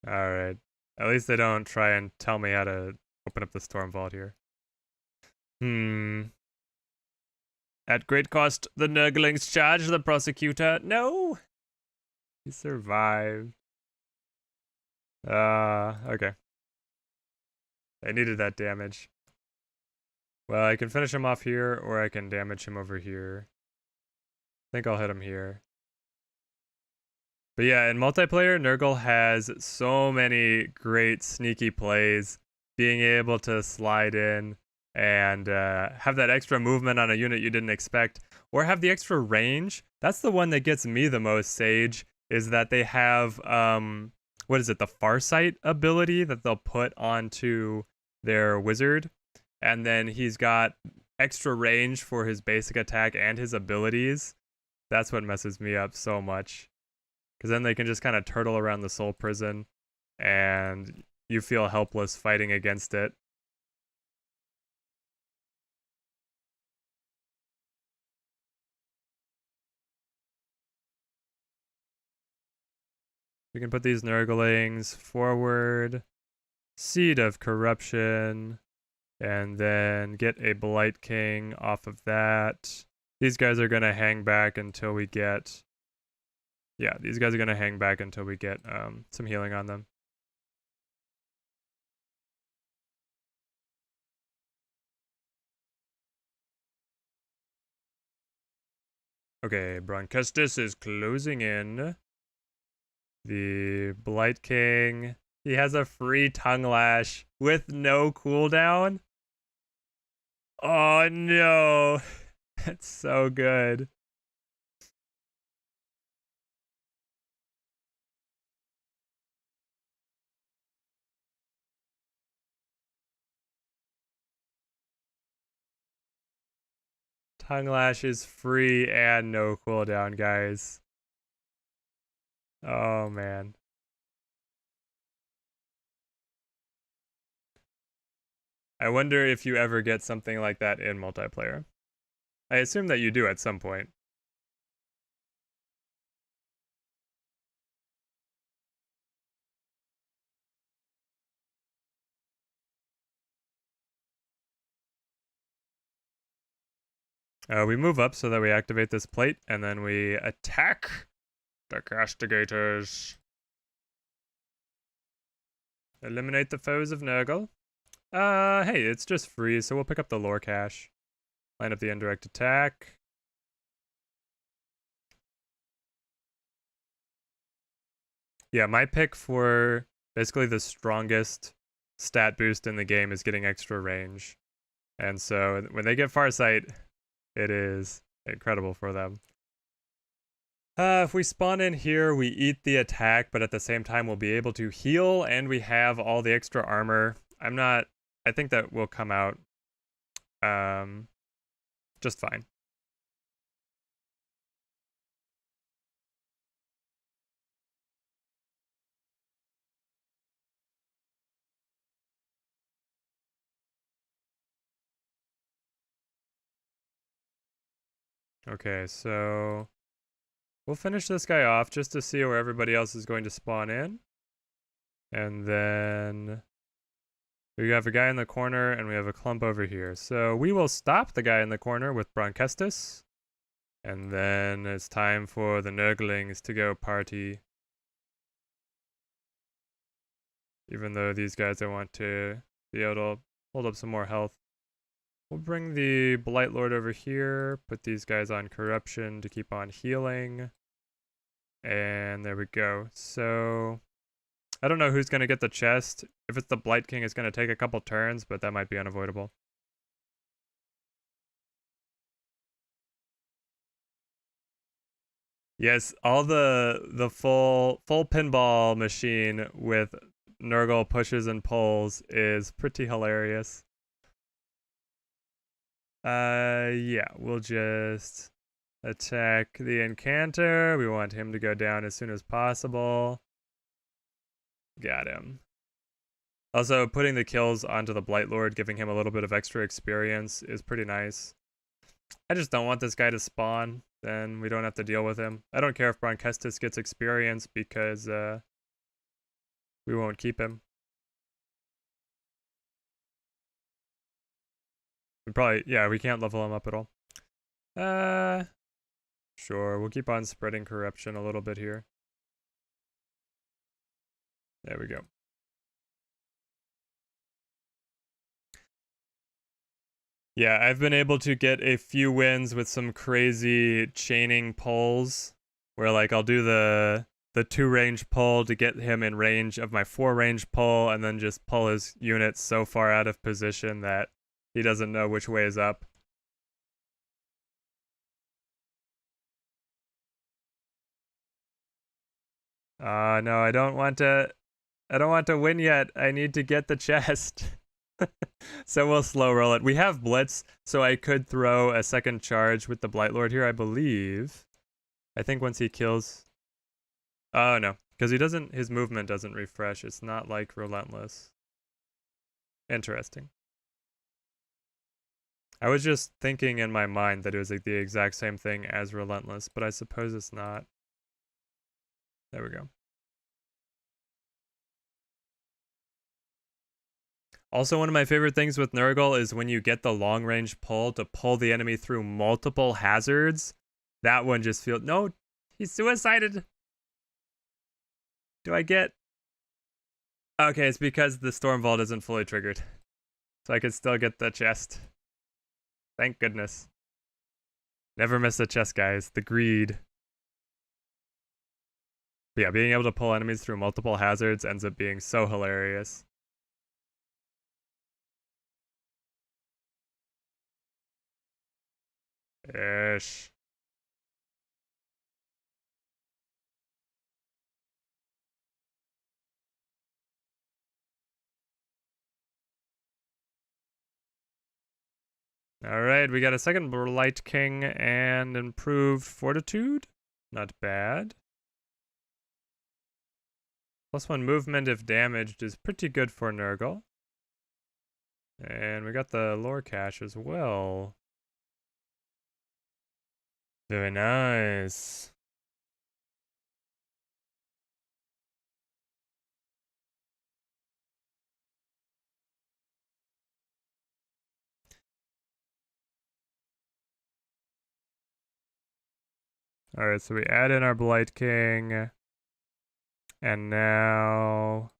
Alright. At least they don't try and tell me how to open up the Storm Vault here. At great cost, the Nurglings charge the prosecutor. No! He survived. Okay. I needed that damage. Well, I can finish him off here, or I can damage him over here. I think I'll hit him here. But yeah, in multiplayer, Nurgle has so many great sneaky plays. Being able to slide in and have that extra movement on a unit you didn't expect, or have the extra range. That's the one that gets me the most, Sage, is that they have, what is it, the Farsight ability that they'll put onto their wizard. And then he's got extra range for his basic attack and his abilities. That's what messes me up so much. Because then they can just kind of turtle around the soul prison, and you feel helpless fighting against it. We can put these Nurglings forward. Seed of Corruption. And then get a Blight King off of that. These guys are going to hang back until we get... Yeah, these guys are going to hang back until we get some healing on them. Okay, Bronchestis is closing in. The Blight King. He has a free tongue lash with no cooldown. Oh no. That's so good. Tongue lash is free and no cooldown, guys. Oh man. I wonder if you ever get something like that in multiplayer. I assume that you do at some point. We move up so that we activate this plate, and then we attack the castigators. Eliminate the foes of Nurgle. Hey, it's just free, so we'll pick up the lore cache. Line up the indirect attack. Yeah, my pick for basically the strongest stat boost in the game is getting extra range. And so when they get Farsight, it is incredible for them. If we spawn in here, we eat the attack, but at the same time we'll be able to heal, and we have all the extra armor. I think that will come out just fine. Okay, so we'll finish this guy off just to see where everybody else is going to spawn in. And then we have a guy in the corner and we have a clump over here. So we will stop the guy in the corner with Bronkestis. And then it's time for the Nurglings to go party. Even though these guys I want to be able to hold up some more health. We'll bring the Blight Lord over here, put these guys on corruption to keep on healing. And there we go. So I don't know who's going to get the chest. If it's the Blight King, it's going to take a couple turns, but that might be unavoidable. Yes, all the full pinball machine with Nurgle pushes and pulls is pretty hilarious. Yeah, we'll just attack the Incanter. We want him to go down as soon as possible. Got him. Also, putting the kills onto the Blight Lord, giving him a little bit of extra experience is pretty nice. I just don't want this guy to spawn, then we don't have to deal with him. I don't care if Bronkestis gets experience because we won't keep him. We can't level him up at all. Sure, we'll keep on spreading corruption a little bit here. There we go. Yeah, I've been able to get a few wins with some crazy chaining pulls where like I'll do the 2-range pull to get him in range of my 4-range pull and then just pull his units so far out of position that he doesn't know which way is up. No, I don't want to win yet. I need to get the chest. So we'll slow roll it. We have Blitz, so I could throw a second charge with the Blight Lord here, I believe. I think once he kills... Oh, no. Because his movement doesn't refresh. It's not like Relentless. Interesting. I was just thinking in my mind that it was like the exact same thing as Relentless, but I suppose it's not. There we go. Also, one of my favorite things with Nurgle is when you get the long range pull to pull the enemy through multiple hazards. That one just feels... No, he's suicided. Do I get... Okay, it's because the Storm Vault isn't fully triggered. So I could still get the chest. Thank goodness. Never miss a chest, guys. The greed. But yeah, being able to pull enemies through multiple hazards ends up being so hilarious. Ish. Alright, we got a second Blight King and improved Fortitude. Not bad. +1 movement if damaged is pretty good for Nurgle. And we got the lore cache as well. Very nice. Alright, so we add in our Blight King. And now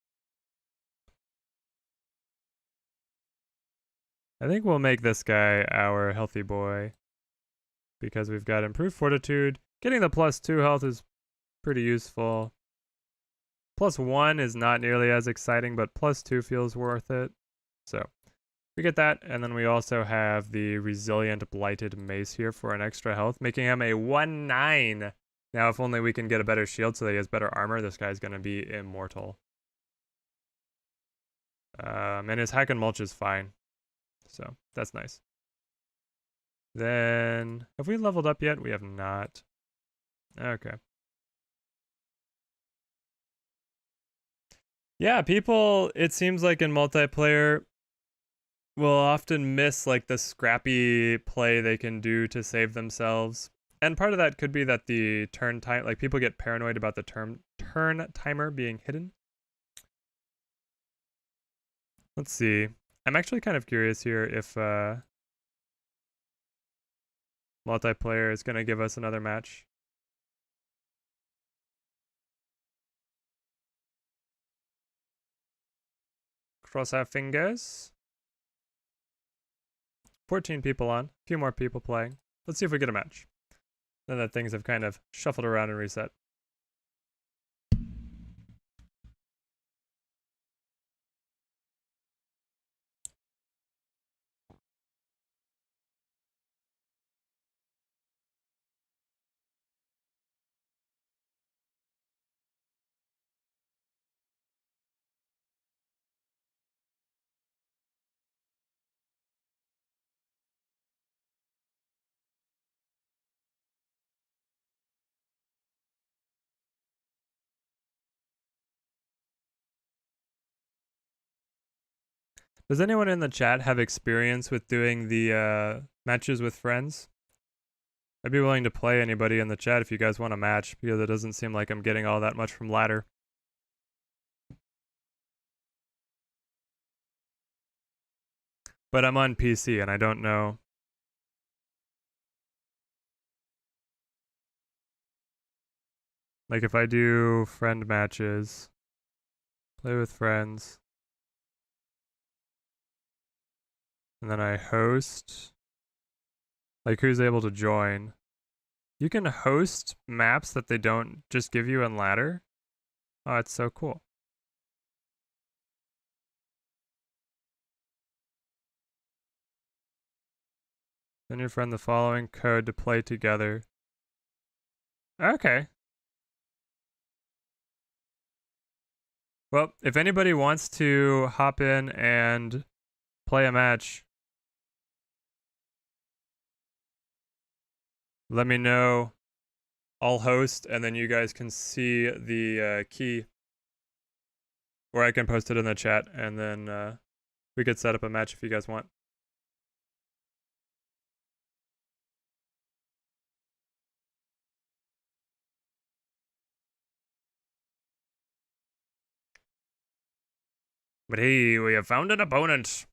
I think we'll make this guy our healthy boy because we've got improved fortitude. Getting the +2 health is pretty useful. +1 is not nearly as exciting, but +2 feels worth it. So we get that, and then we also have the resilient blighted mace here for an extra health, making him a 1/9. Now, if only we can get a better shield so that he has better armor, this guy's going to be immortal. And his hack and mulch is fine. So that's nice. Then, have we leveled up yet? We have not. Okay. Yeah, people, it seems like in multiplayer, will often miss like the scrappy play they can do to save themselves. And part of that could be that the turn time, like people get paranoid about the turn timer being hidden. Let's see. I'm actually kind of curious here if multiplayer is going to give us another match. Cross our fingers. 14 people on, a few more people playing. Let's see if we get a match. Then that things have kind of shuffled around and reset. Does anyone in the chat have experience with doing the matches with friends? I'd be willing to play anybody in the chat if you guys want a match, because it doesn't seem like I'm getting all that much from ladder. But I'm on PC and I don't know. Like if I do friend matches, play with friends, and then I host, like who's able to join? You can host maps that they don't just give you in ladder. Oh, it's so cool. Send your friend the following code to play together. Okay. Well, if anybody wants to hop in and play a match, let me know. I'll host, and then you guys can see the key, or I can post it in the chat, and then we could set up a match if you guys want. But hey, we have found an opponent.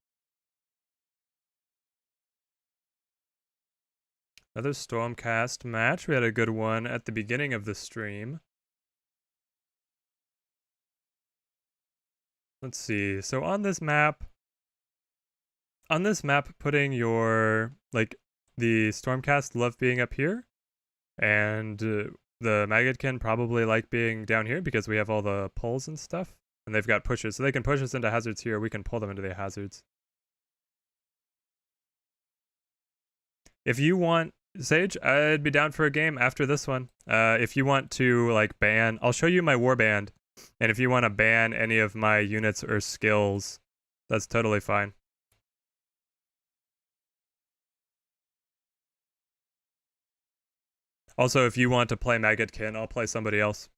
Another Stormcast match. We had a good one at the beginning of the stream. Let's see. So on this map, putting your, like, the Stormcast love being up here, and the Maggotkin probably like being down here because we have all the pulls and stuff. And they've got pushes, so they can push us into hazards here. We can pull them into the hazards. If you want, Sage, I'd be down for a game after this one. If you want to like ban, I'll show you my warband, and if you want to ban any of my units or skills, that's totally fine. Also, if you want to play Maggotkin, I'll play somebody else.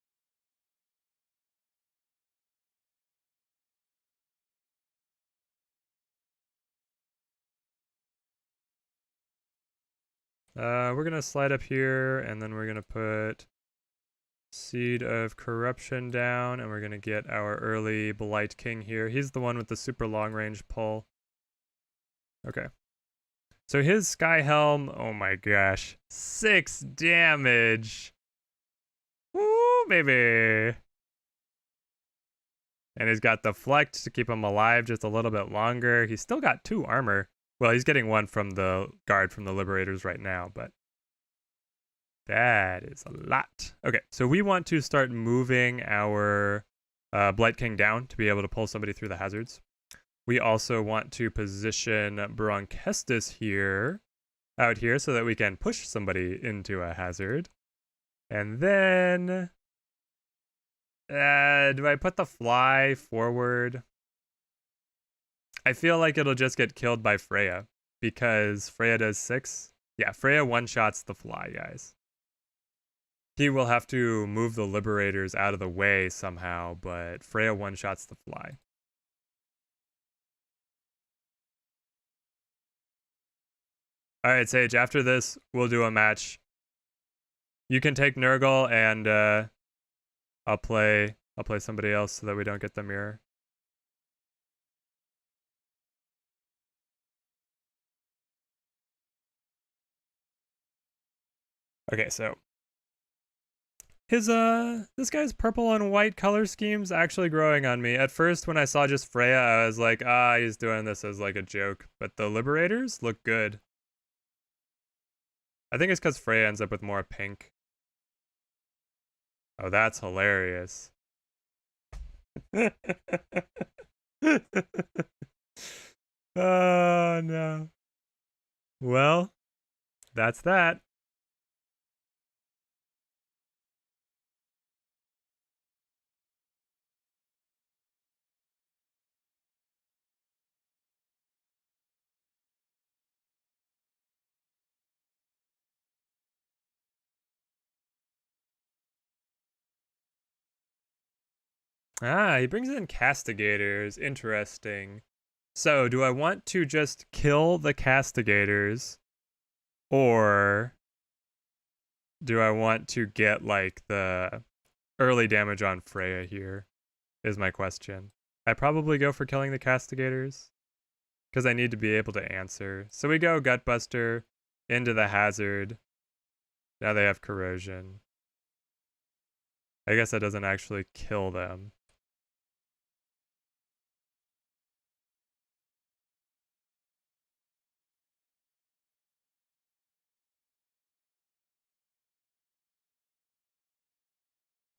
We're gonna slide up here, and then we're gonna put Seed of Corruption down, and we're gonna get our early Blight King here. He's the one with the super long range pull. Okay. So his Sky Helm, oh my gosh, 6 damage. Woo, baby. And he's got the Deflect to keep him alive just a little bit longer. He's still got 2 armor. Well, he's getting one from the guard from the Liberators right now, but that is a lot. Okay, so we want to start moving our Blight King down to be able to pull somebody through the hazards. We also want to position Bronchestus here, out here, so that we can push somebody into a hazard. And then... do I put the fly forward? I feel like it'll just get killed by Freya, because Freya does 6. Yeah, Freya one-shots the fly, guys. He will have to move the Liberators out of the way somehow, but Freya one-shots the fly. Alright, Sage, after this, we'll do a match. You can take Nurgle, and I'll play somebody else so that we don't get the mirror. Okay, so his this guy's purple and white color scheme's actually growing on me. At first, when I saw just Freya, I was like, he's doing this as like a joke. But the Liberators look good. I think it's because Freya ends up with more pink. Oh, that's hilarious. Oh no. Well, that's that. He brings in castigators. Interesting. So, do I want to just kill the castigators, or do I want to get like the early damage on Freya here? Is my question. I probably go for killing the castigators because I need to be able to answer. So we go Gutbuster into the hazard. Now they have corrosion. I guess that doesn't actually kill them.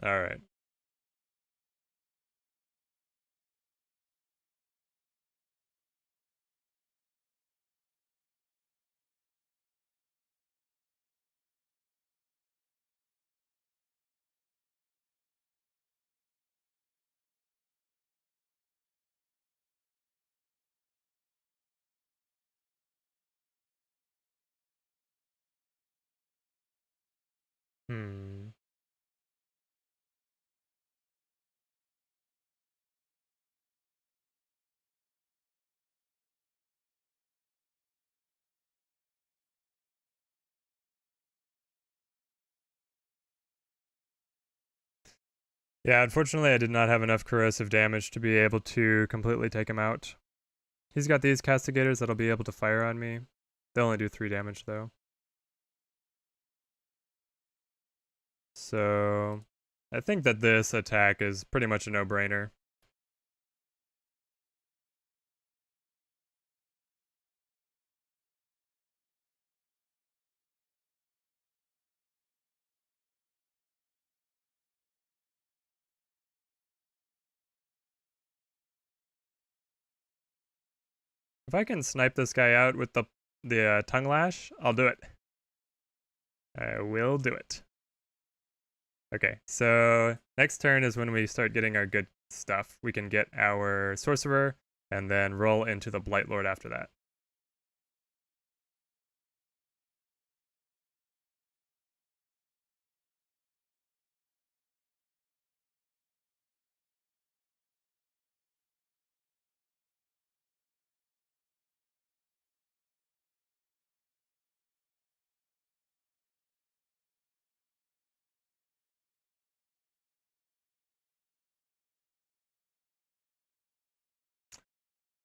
All right. Hmm. Yeah, unfortunately I did not have enough corrosive damage to be able to completely take him out. He's got these castigators that'll be able to fire on me. They only do 3 damage though. So I think that this attack is pretty much a no-brainer. If I can snipe this guy out with the tongue lash, I'll do it. I will do it. Okay, so next turn is when we start getting our good stuff. We can get our sorcerer and then roll into the Blight Lord after that.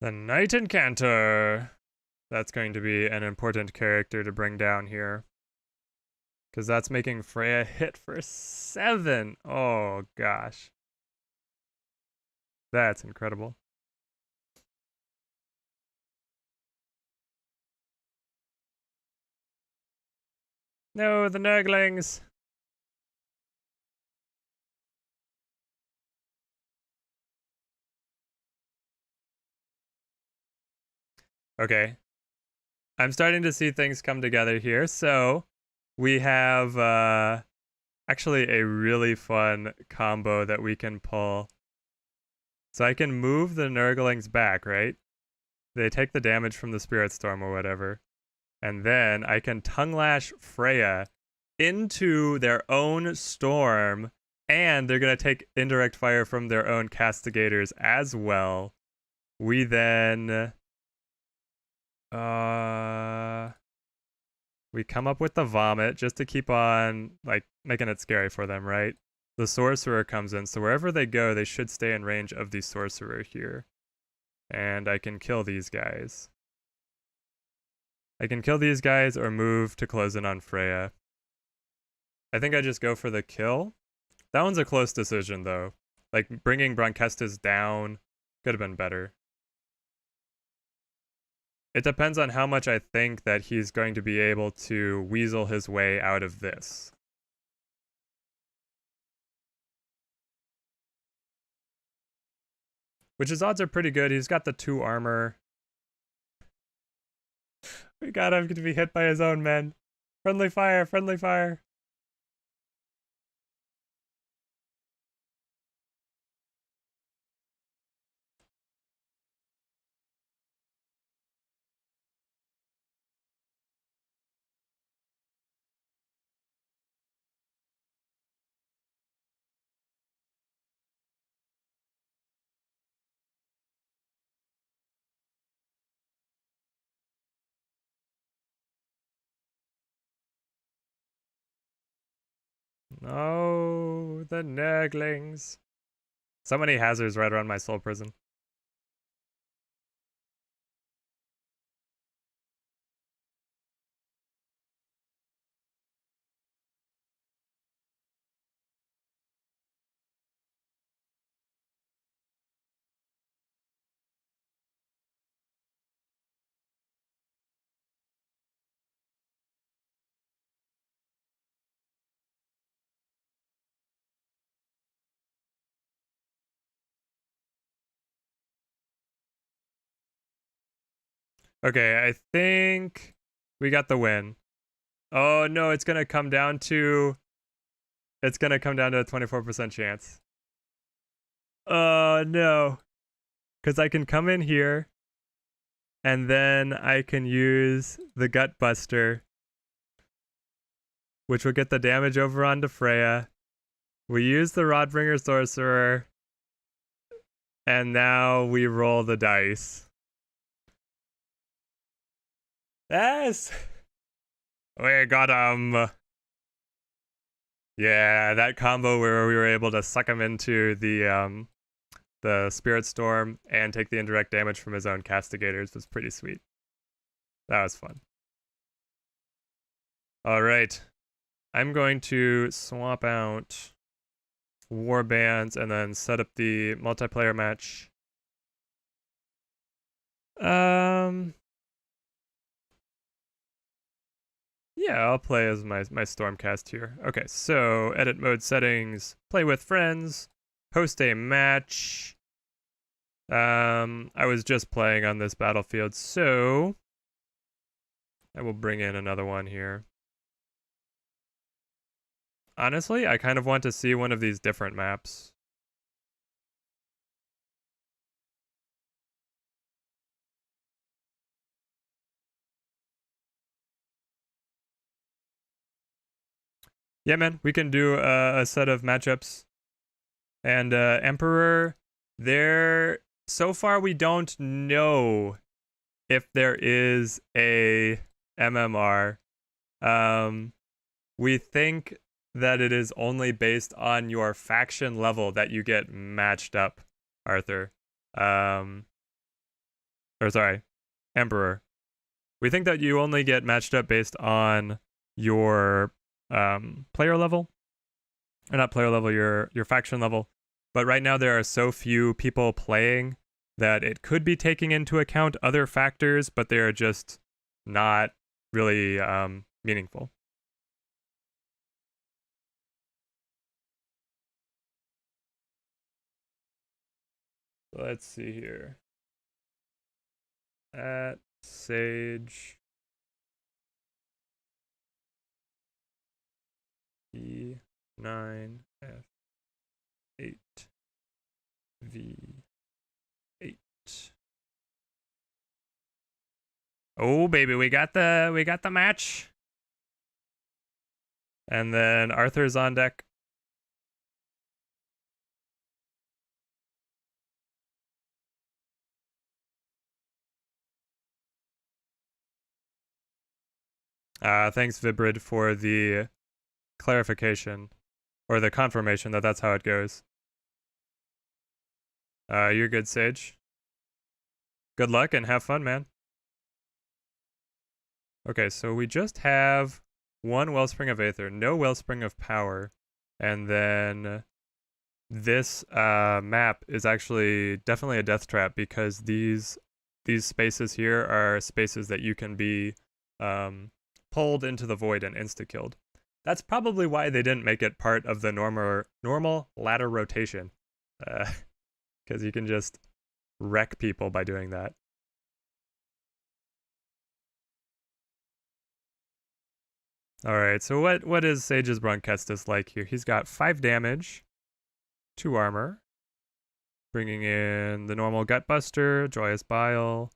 The Knight Incantor. That's going to be an important character to bring down here. Because that's making Freya hit for 7. Oh, gosh. That's incredible. No, the Nurglings. Okay. I'm starting to see things come together here. So we have actually a really fun combo that we can pull. So I can move the Nurglings back, right? They take the damage from the Spirit Storm or whatever. And then I can Tongue Lash Freya into their own storm, and they're going to take indirect fire from their own castigators as well. We then we come up with the vomit just to keep on like making it scary for them, right? The sorcerer comes in, so wherever they go, they should stay in range of the sorcerer here. And I can kill these guys. I can kill these guys or move to close in on Freya. I think I just go for the kill. That one's a close decision, though. Like, bringing Bronkestis down could have been better. It depends on how much I think that he's going to be able to weasel his way out of this. Which his odds are pretty good. He's got the 2 armor. We got him to be hit by his own men. Friendly fire, friendly fire. No, the Nurglings. So many hazards right around my soul prison. Okay, I think we got the win. Oh no, it's gonna come down to a 24% chance. Oh no. Because I can come in here and then I can use the Gut Buster, which will get the damage over onto Freya. We use the Rodbringer Sorcerer, and now we roll the dice. Yes! We got him! Yeah, that combo where we were able to suck him into the Spirit Storm and take the indirect damage from his own castigators was pretty sweet. That was fun. Alright. I'm going to swap out warbands and then set up the multiplayer match. Yeah, I'll play as my Stormcast here. Okay, so edit mode settings, play with friends, host a match. I was just playing on this battlefield, so I will bring in another one here. Honestly, I kind of want to see one of these different maps. Yeah, man, we can do a set of matchups. And Emperor, so far we don't know if there is a MMR. We think that it is only based on your faction level that you get matched up, Arthur. Emperor. We think that you only get matched up based on your player level. Or not player level, your faction level. But right now there are so few people playing that it could be taking into account other factors, but they are just not really meaningful. Let's see here. At Sage E9 F8 V8. Oh baby, we got the match. And then Arthur's on deck. Thanks Vibrid for the clarification or the confirmation that that's how it goes. You're good, Sage. Good luck and have fun, man. Okay, so we just have one Wellspring of Aether, no Wellspring of Power, and then this map is actually definitely a death trap because these spaces here are spaces that you can be pulled into the void and insta-killed. That's probably why they didn't make it part of the normal ladder rotation, because you can just wreck people by doing that. Alright, so what is Sage's Bronchestus like here? He's got 5 damage, 2 armor, bringing in the normal Gutbuster, Joyous Bile,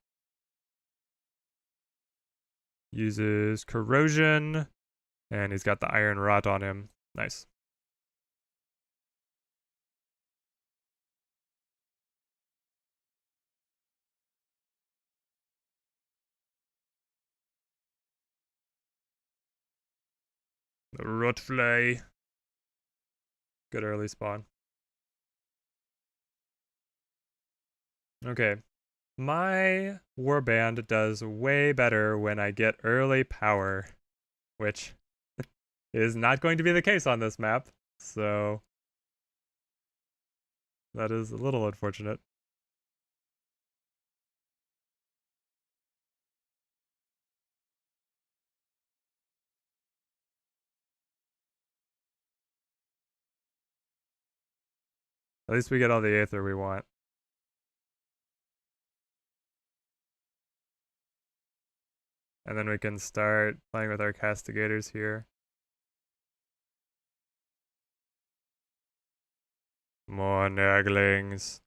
uses Corrosion, and he's got the Iron Rot on him. Nice. The Rotfly. Good early spawn. Okay. My warband does way better when I get early power, which is not going to be the case on this map, so that is a little unfortunate. At least we get all the Aether we want. And then we can start playing with our castigators here. More Nurglings.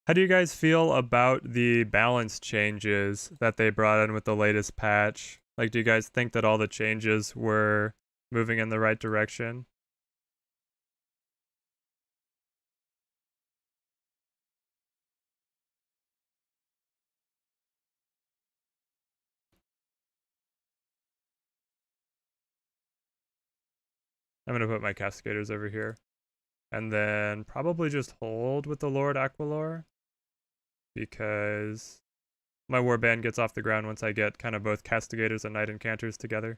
How do you guys feel about the balance changes that they brought in with the latest patch? Like, do you guys think that all the changes were moving in the right direction? I'm gonna put my castigators over here. And then probably just hold with the Lord Aquilor, because my warband gets off the ground once I get kind of both castigators and knight enchanters together.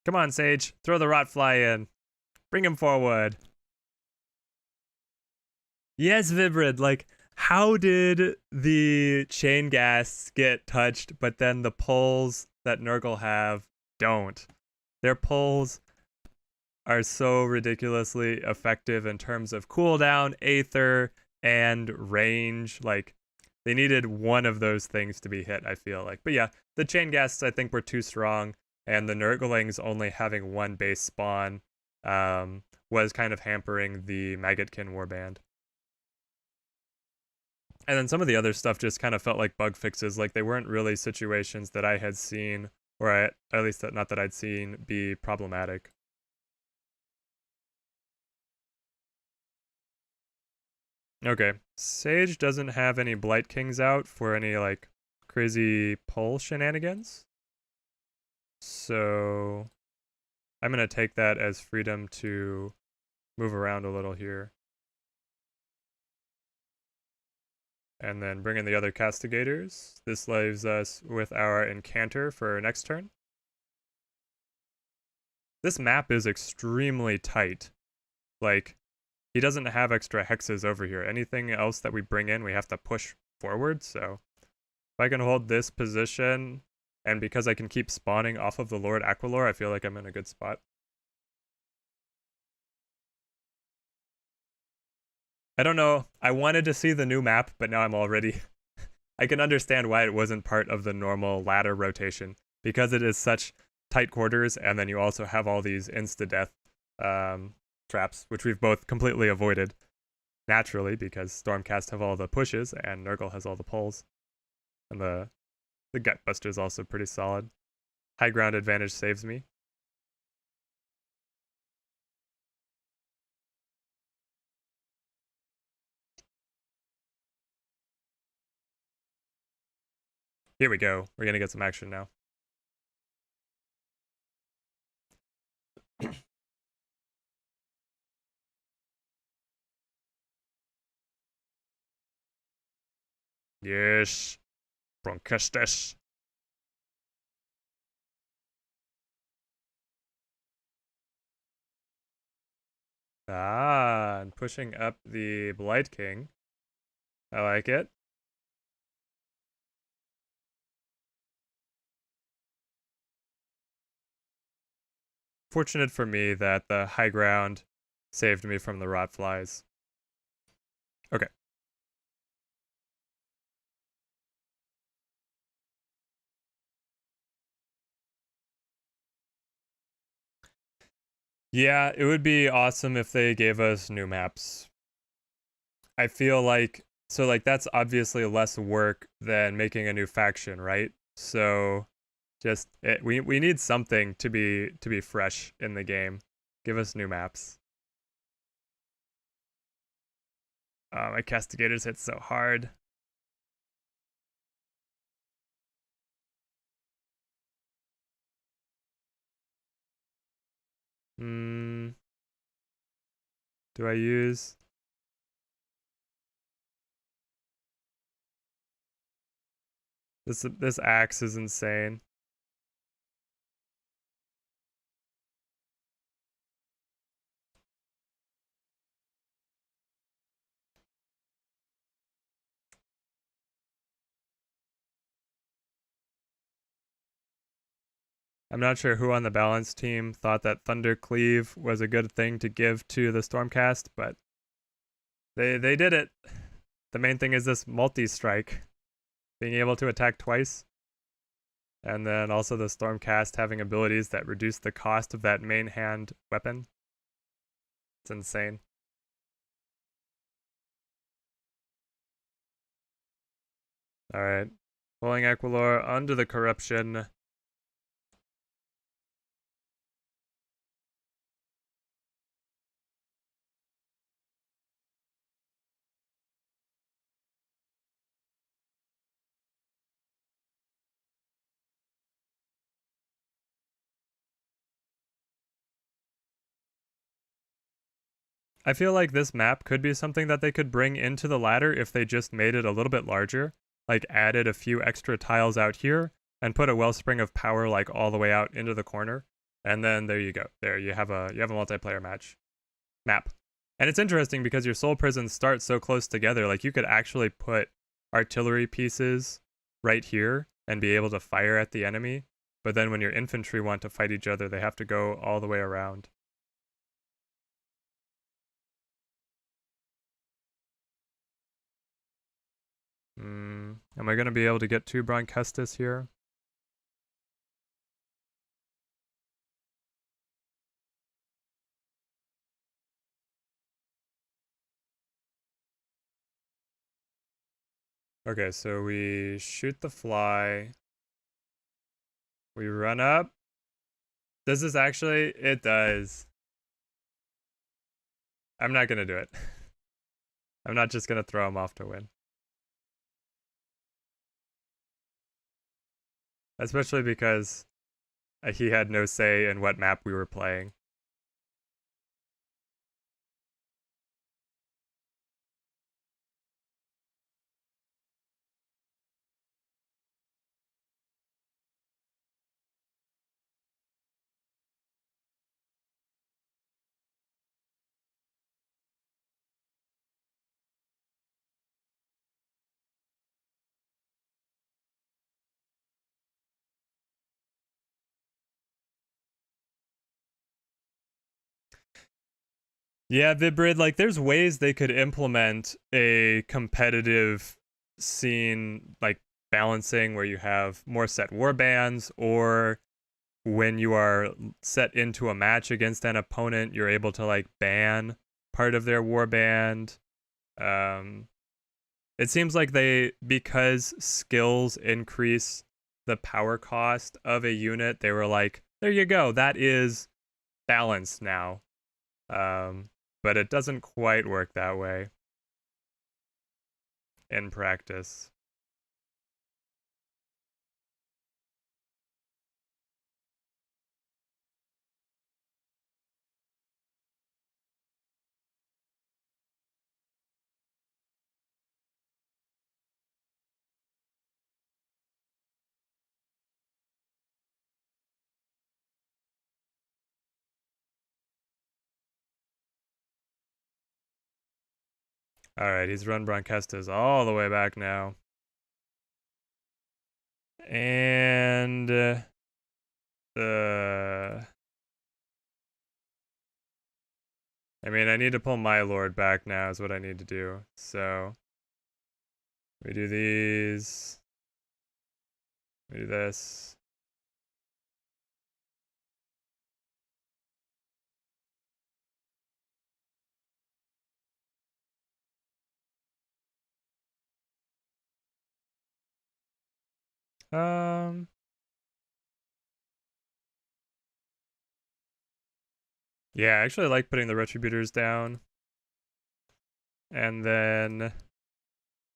Come on, Sage, throw the Rotfly in. Bring him forward. Yes, Vibrid, like, how did the chain gas get touched, but then the pulls that Nurgle have don't? Their pulls are so ridiculously effective in terms of cooldown, Aether, and range. Like, they needed one of those things to be hit, I feel like. But yeah, the chain gasts I think were too strong, and the Nurglings only having one base spawn was kind of hampering the Maggotkin warband. And then some of the other stuff just kind of felt like bug fixes. Like, they weren't really situations that I had seen, or at least not that I'd seen, be problematic. Okay, Sage doesn't have any Blight Kings out for any, like, crazy pull shenanigans. So I'm going to take that as freedom to move around a little here. And then bring in the other castigators. This leaves us with our Incanter for next turn. This map is extremely tight. Like, he doesn't have extra hexes over here. Anything else that we bring in, we have to push forward. So if I can hold this position, and because I can keep spawning off of the Lord Aquilor, I feel like I'm in a good spot. I don't know. I wanted to see the new map, but now I'm already... I can understand why it wasn't part of the normal ladder rotation, because it is such tight quarters, and then you also have all these insta-death traps, which we've both completely avoided naturally, because Stormcast have all the pushes, and Nurgle has all the pulls. And the Gutbuster is also pretty solid. High ground advantage saves me. Here we go. We're gonna get some action now. Yes. Bronchestes. Ah, and pushing up the Blight King. I like it. Fortunate for me that the high ground saved me from the rot flies. Okay. Yeah, it would be awesome if they gave us new maps. I feel like that's obviously less work than making a new faction, right? So just we need something to be fresh in the game. Give us new maps. My castigators hit so hard. Hmm. Do I use? This axe is insane. I'm not sure who on the balance team thought that Thundercleave was a good thing to give to the Stormcast, but they did it. The main thing is this multi-strike, being able to attack twice. And then also the Stormcast having abilities that reduce the cost of that main hand weapon. It's insane. Alright. Pulling Aquilor under the corruption. I feel like this map could be something that they could bring into the ladder if they just made it a little bit larger. Like added a few extra tiles out here and put a wellspring of power like all the way out into the corner. And then there you go. There you have a multiplayer map. And it's interesting because your soul prisons start so close together. Like you could actually put artillery pieces right here and be able to fire at the enemy. But then when your infantry want to fight each other, they have to go all the way around. Am I going to be able to get 2 Bronchestis here? Okay, so we shoot the fly. We run up. Does this actually? It does. I'm not going to do it. I'm not just going to throw him off to win. Especially because he had no say in what map we were playing. Yeah, Vibrid, like there's ways they could implement a competitive scene, like balancing where you have more set warbands, or when you are set into a match against an opponent, you're able to like ban part of their warband. Um, it seems like because skills increase the power cost of a unit, they were like, there you go, that is balanced now. Um, but it doesn't quite work that way in practice. All right, he's run Broncestas all the way back now. And I mean, I need to pull my lord back now is what I need to do. So we do these. We do this. Um, yeah, I actually like putting the retributors down. And then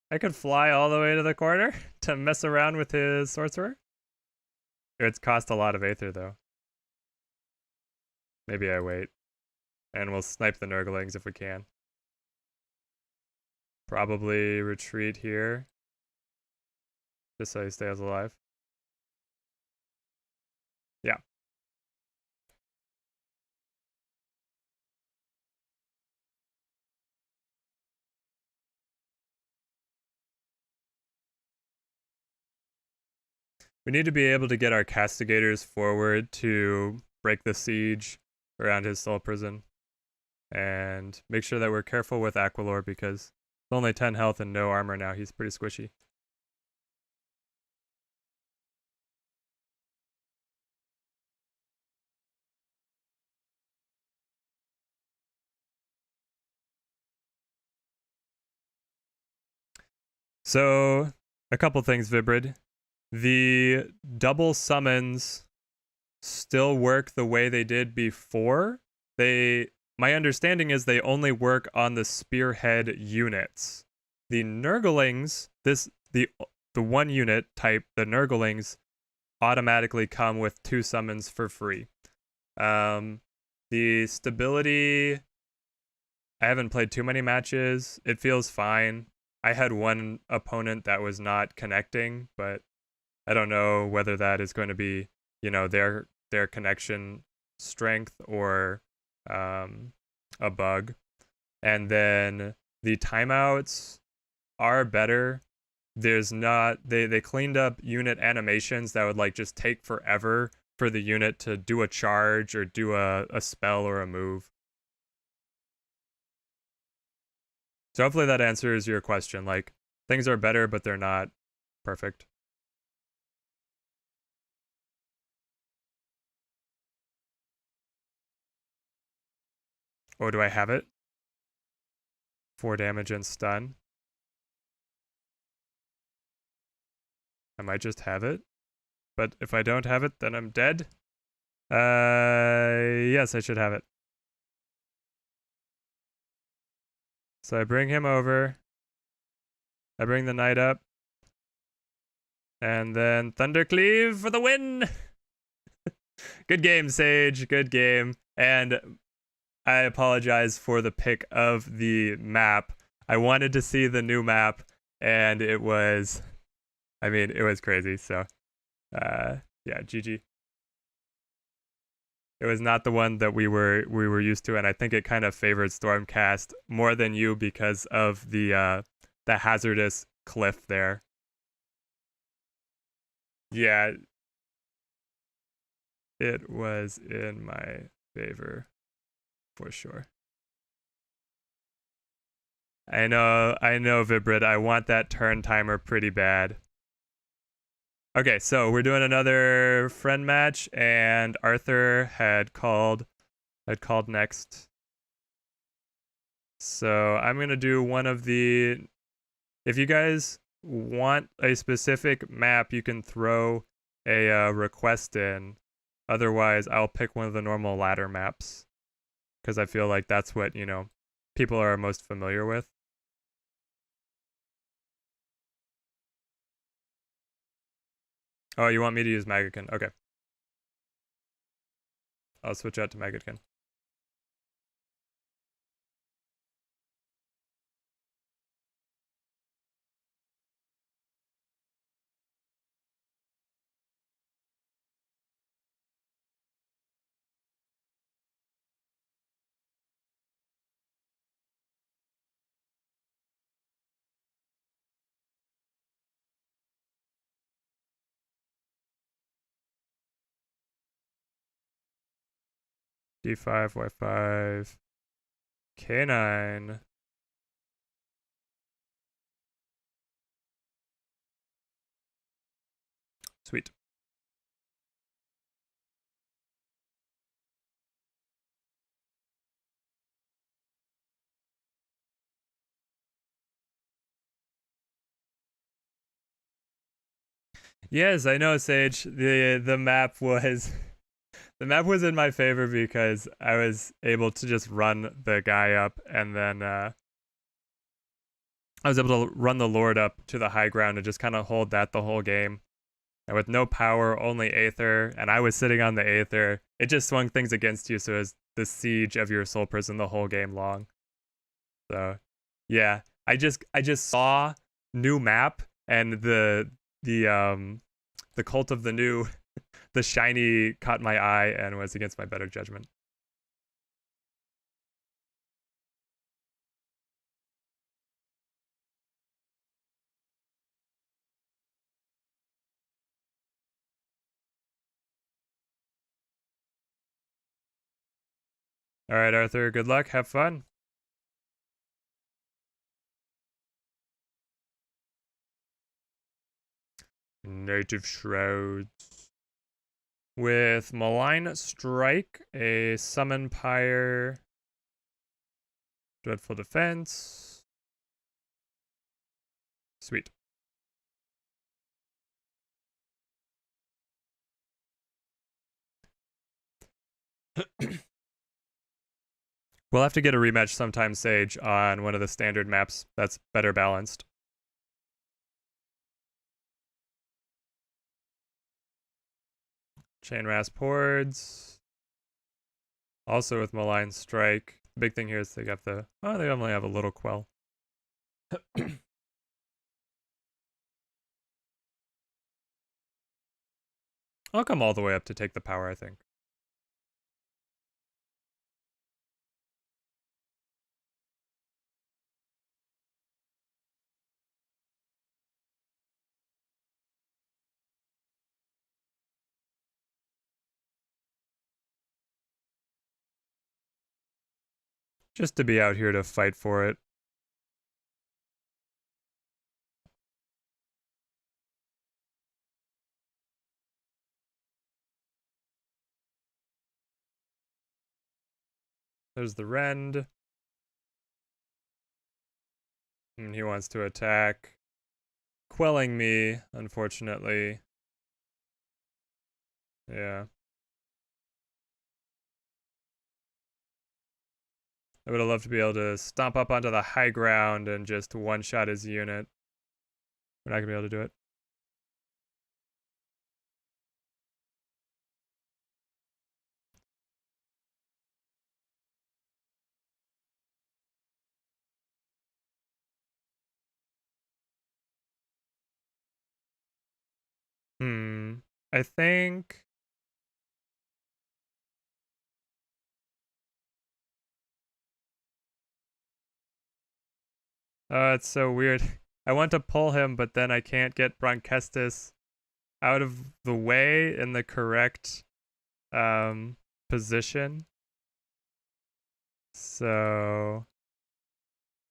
I could fly all the way to the corner to mess around with his sorcerer. It's cost a lot of Aether, though. Maybe I wait. And we'll snipe the Nurglings if we can. Probably retreat here. Just so he stays alive. Yeah. We need to be able to get our castigators forward to break the siege around his soul prison. And make sure that we're careful with Aquilor because it's only 10 health and no armor now. He's pretty squishy. So, a couple things, Vibrid. The double summons still work the way they did before. My understanding is they only work on the spearhead units. The Nurglings, the one unit type, the Nurglings automatically come with 2 summons for free. The stability, I haven't played too many matches. It feels fine. I had one opponent that was not connecting, but I don't know whether that is going to be, their connection strength or a bug. And then the timeouts are better. There's not they cleaned up unit animations that would like just take forever for the unit to do a charge or do a spell or a move. So hopefully that answers your question. Like things are better, but they're not perfect. Oh, do I have it? 4 damage and stun. I might just have it. But if I don't have it, then I'm dead. Yes, I should have it. So I bring him over. I bring the knight up. And then Thundercleave for the win! Good game, Sage. Good game. And I apologize for the pick of the map. I wanted to see the new map, and it was crazy. So, yeah, GG. It was not the one that we were used to, and I think it kind of favored Stormcast more than you because of the hazardous cliff there. Yeah, it was in my favor for sure. I know, Vibrid. I want that turn timer pretty bad. Okay, so we're doing another friend match, and Arthur had called next. So I'm gonna do one of the. If you guys want a specific map, you can throw a request in. Otherwise, I'll pick one of the normal ladder maps because I feel like that's what people are most familiar with. Oh, you want me to use Maggotkin? Okay. I'll switch out to Maggotkin. D5, Y5, K9. Sweet. Yes, I know, Sage. The map was in my favor because I was able to just run the guy up, and then I was able to run the Lord up to the high ground and just kind of hold that the whole game. And with no power, only Aether, and I was sitting on the Aether, it just swung things against you, so it was the siege of your soul prison the whole game long. So, yeah, I just saw new map, and the cult of the new, the shiny caught my eye and was against my better judgment. All right, Arthur, good luck. Have fun. Native Shrouds. With Malign Strike, a Summon Pyre, Dreadful Defense. Sweet. We'll have to get a rematch sometime, Sage, on one of the standard maps that's better balanced. Chain Rasp Hordes. Also with Malign Strike. The big thing here is they got the... Oh, they only have a little Quell. I'll come all the way up to take the power, I think. Just to be out here to fight for it. There's the Rend. And he wants to attack. Quelling me, unfortunately. Yeah. I would have loved to be able to stomp up onto the high ground and just one-shot his unit. We're not going to be able to do it. I think... it's so weird. I want to pull him, but then I can't get Bronchestis out of the way in the correct position. So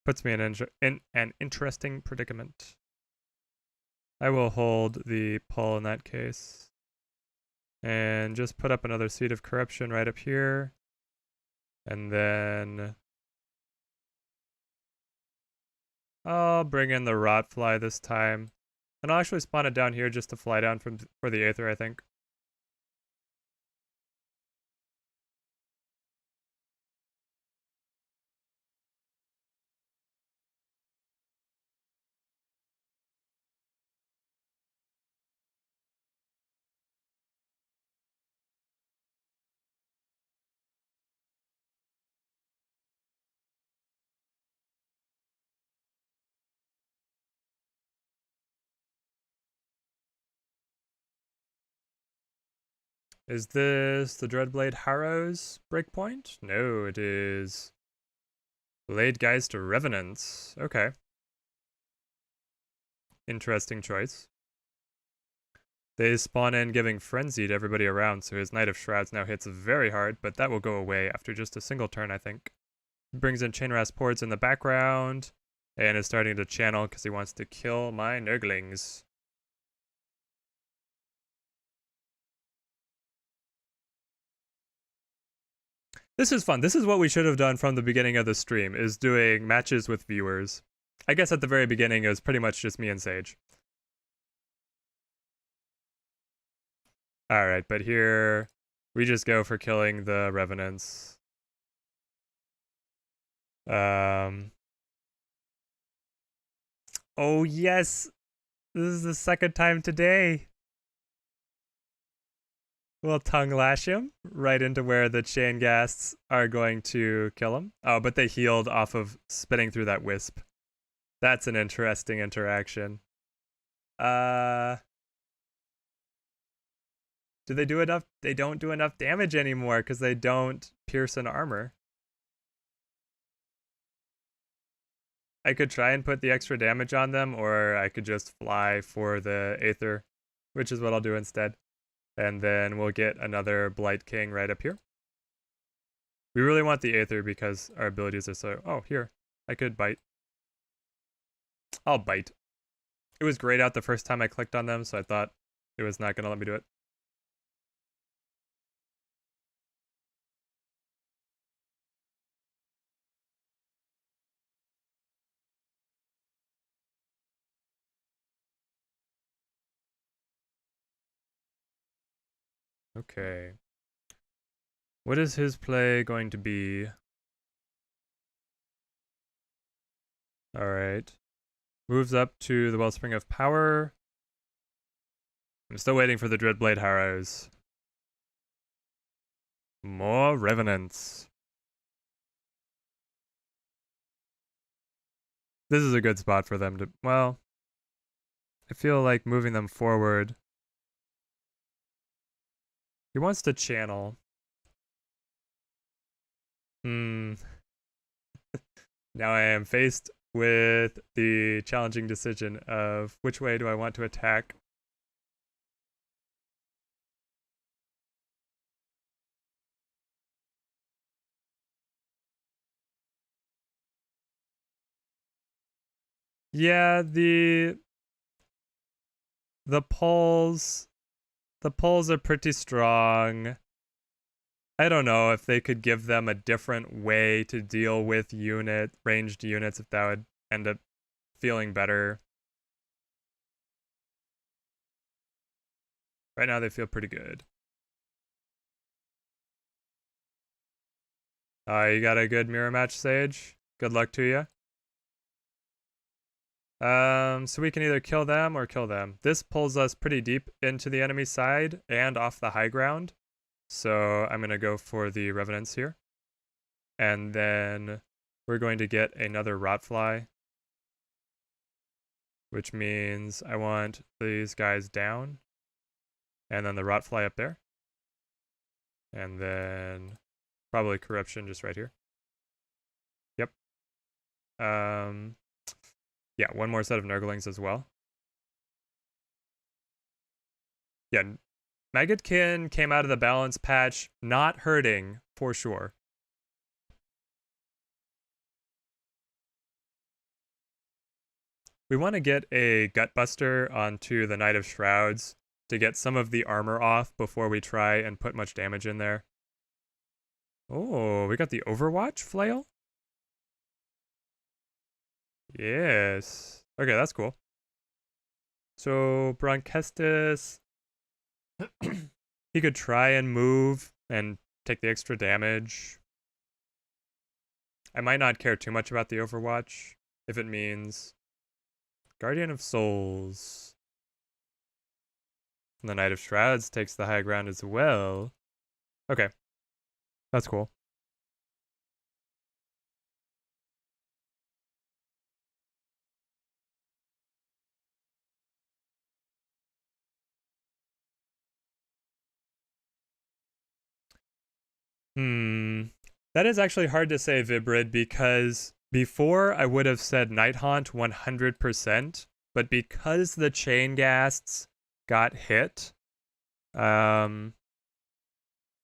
puts me in an interesting predicament. I will hold the pull in that case. And just put up another Seed of Corruption right up here. And then I'll bring in the Rotfly this time. And I'll actually spawn it down here just to fly down for the Aether, I think. Is this the Dreadblade Harrow's breakpoint? No, it is Bladegeist Revenants. Okay. Interesting choice. They spawn in giving Frenzy to everybody around, so his Knight of Shrouds now hits very hard, but that will go away after just a single turn, I think. He brings in Chainrasp Hordes in the background, and is starting to channel because he wants to kill my Nurglings. This is fun. This is what we should have done from the beginning of the stream, is doing matches with viewers. I guess at the very beginning it was pretty much just me and Sage. Alright, but here we just go for killing the Revenants. Oh yes! This is the second time today! We'll tongue lash him right into where the chain ghasts are going to kill him. Oh, but they healed off of spinning through that wisp. That's an interesting interaction. Do they do enough? They don't do enough damage anymore because they don't pierce an armor. I could try and put the extra damage on them, or I could just fly for the Aether, which is what I'll do instead. And then we'll get another Blight King right up here. We really want the Aether because our abilities are so... Oh, here. I could bite. I'll bite. It was grayed out the first time I clicked on them, so I thought it was not going to let me do it. Okay. What is his play going to be? Alright. Moves up to the Wellspring of Power. I'm still waiting for the Dreadblade Harrows. More Revenants. This is a good spot for them to... Well, I feel like moving them forward. He wants to channel. Now I am faced with the challenging decision of which way do I want to attack. Yeah, the pulls are pretty strong. I don't know if they could give them a different way to deal with ranged units, if that would end up feeling better. Right now they feel pretty good. You got a good mirror match, Sage. Good luck to you. So we can either kill them or kill them. This pulls us pretty deep into the enemy side and off the high ground. So I'm going to go for the Revenants here. And then we're going to get another Rotfly, which means I want these guys down. And then the Rotfly up there. And then probably Corruption just right here. Yep. Yeah, one more set of Nurglings as well. Yeah, Maggotkin came out of the balance patch not hurting, for sure. We want to get a Gutbuster onto the Knight of Shrouds to get some of the armor off before we try and put much damage in there. Oh, we got the Overwatch flail? Yes. Okay, that's cool. So, Bronchestis, he could try and move and take the extra damage. I might not care too much about the Overwatch if it means Guardian of Souls. And the Knight of Shrouds takes the high ground as well. Okay. That's cool. That is actually hard to say, Vibrid, because before I would have said Nighthaunt 100%, but because the chain ghasts got hit,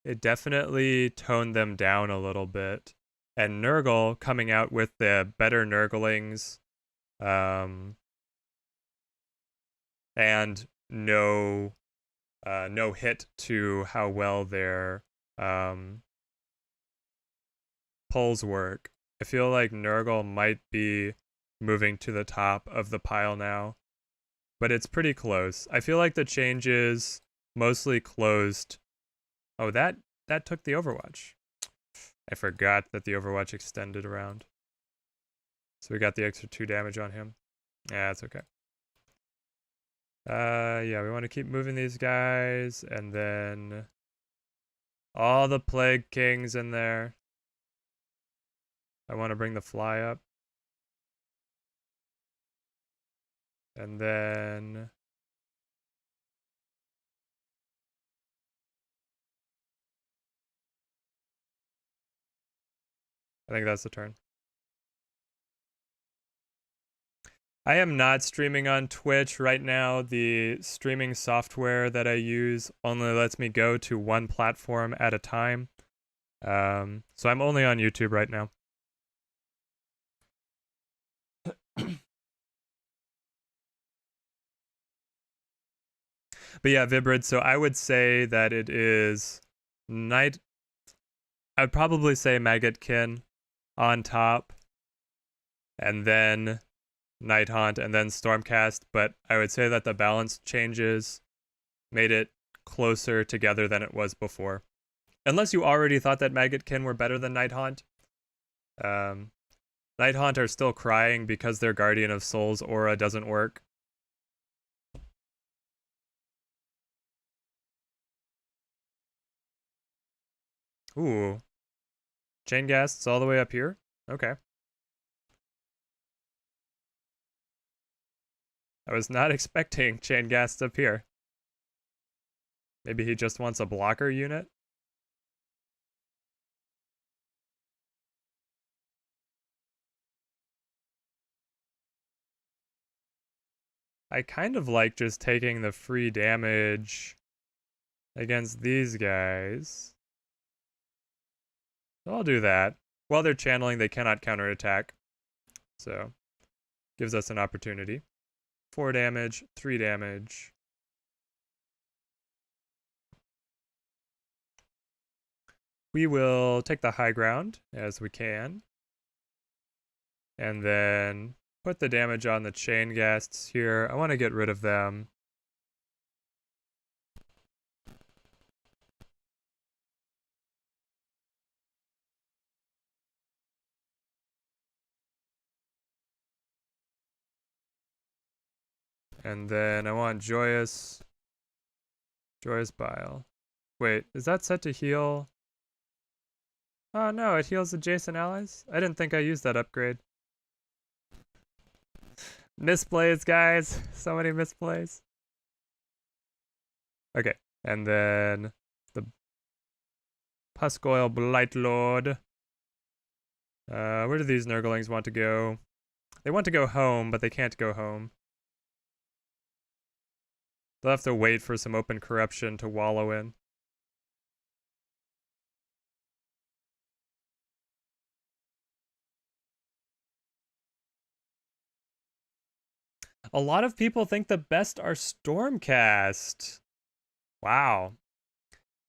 it definitely toned them down a little bit. And Nurgle coming out with the better Nurglings, and no hit to how well their pulls work. I feel like Nurgle might be moving to the top of the pile now, but it's pretty close. I feel like the changes mostly closed. Oh, that took the Overwatch. I forgot that the Overwatch extended around. So we got the extra 2 damage on him. Yeah, it's okay. Yeah, we want to keep moving these guys, and then all the Plague Kings in there. I want to bring the fly up. And then I think that's the turn. I am not streaming on Twitch right now. The streaming software that I use only lets me go to one platform at a time. So I'm only on YouTube right now. But yeah, Vibrid, so I would say that it is I'd probably say Maggotkin on top, and then Nighthaunt, and then Stormcast, but I would say that the balance changes made it closer together than it was before. Unless you already thought that Maggotkin were better than Nighthaunt. Nighthaunt are still crying because their Guardian of Souls aura doesn't work. Ooh. Chain Ghasts all the way up here? Okay. I was not expecting Chain Ghasts up here. Maybe he just wants a blocker unit? I kind of like just taking the free damage against these guys. So I'll do that. While they're channeling, they cannot counterattack. So, gives us an opportunity. 4 damage, 3 damage. We will take the high ground as we can. And then put the damage on the chain ghasts here. I want to get rid of them. And then I want Joyous Bile. Wait, is that set to heal? Oh no, it heals adjacent allies? I didn't think I used that upgrade. Misplays, guys. So many misplays. Okay, and then the Puscoil Blightlord. Where do these Nurglings want to go? They want to go home, but they can't go home. They'll have to wait for some open corruption to wallow in. A lot of people think the best are Stormcast. Wow.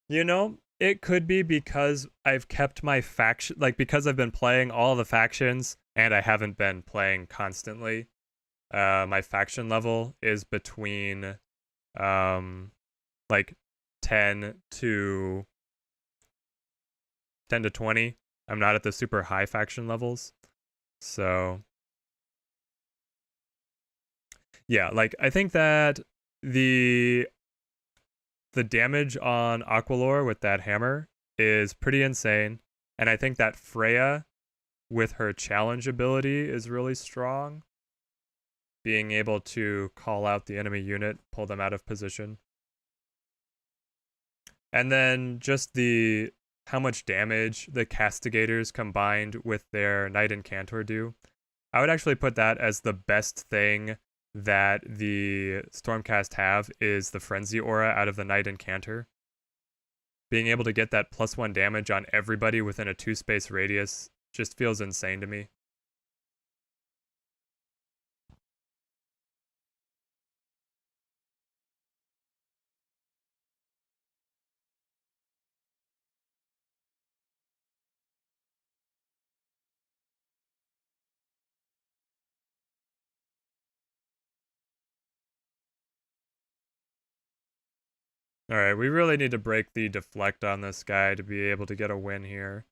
You know, it could be because I've kept my faction, like because I've been playing all the factions and I haven't been playing constantly. My faction level is between like 10 to 20. I'm not at the super high faction levels. So yeah, like I think that the damage on Aqualore with that hammer is pretty insane. And I think that Freya with her challenge ability is really strong. Being able to call out the enemy unit, pull them out of position. And then just the how much damage the Castigators combined with their Knight and Cantor do. I would actually put that as the best thing that the Stormcast have is the Frenzy Aura out of the Knight and Cantor. Being able to get that +1 damage on everybody within a 2-space radius just feels insane to me. Alright, we really need to break the deflect on this guy to be able to get a win here.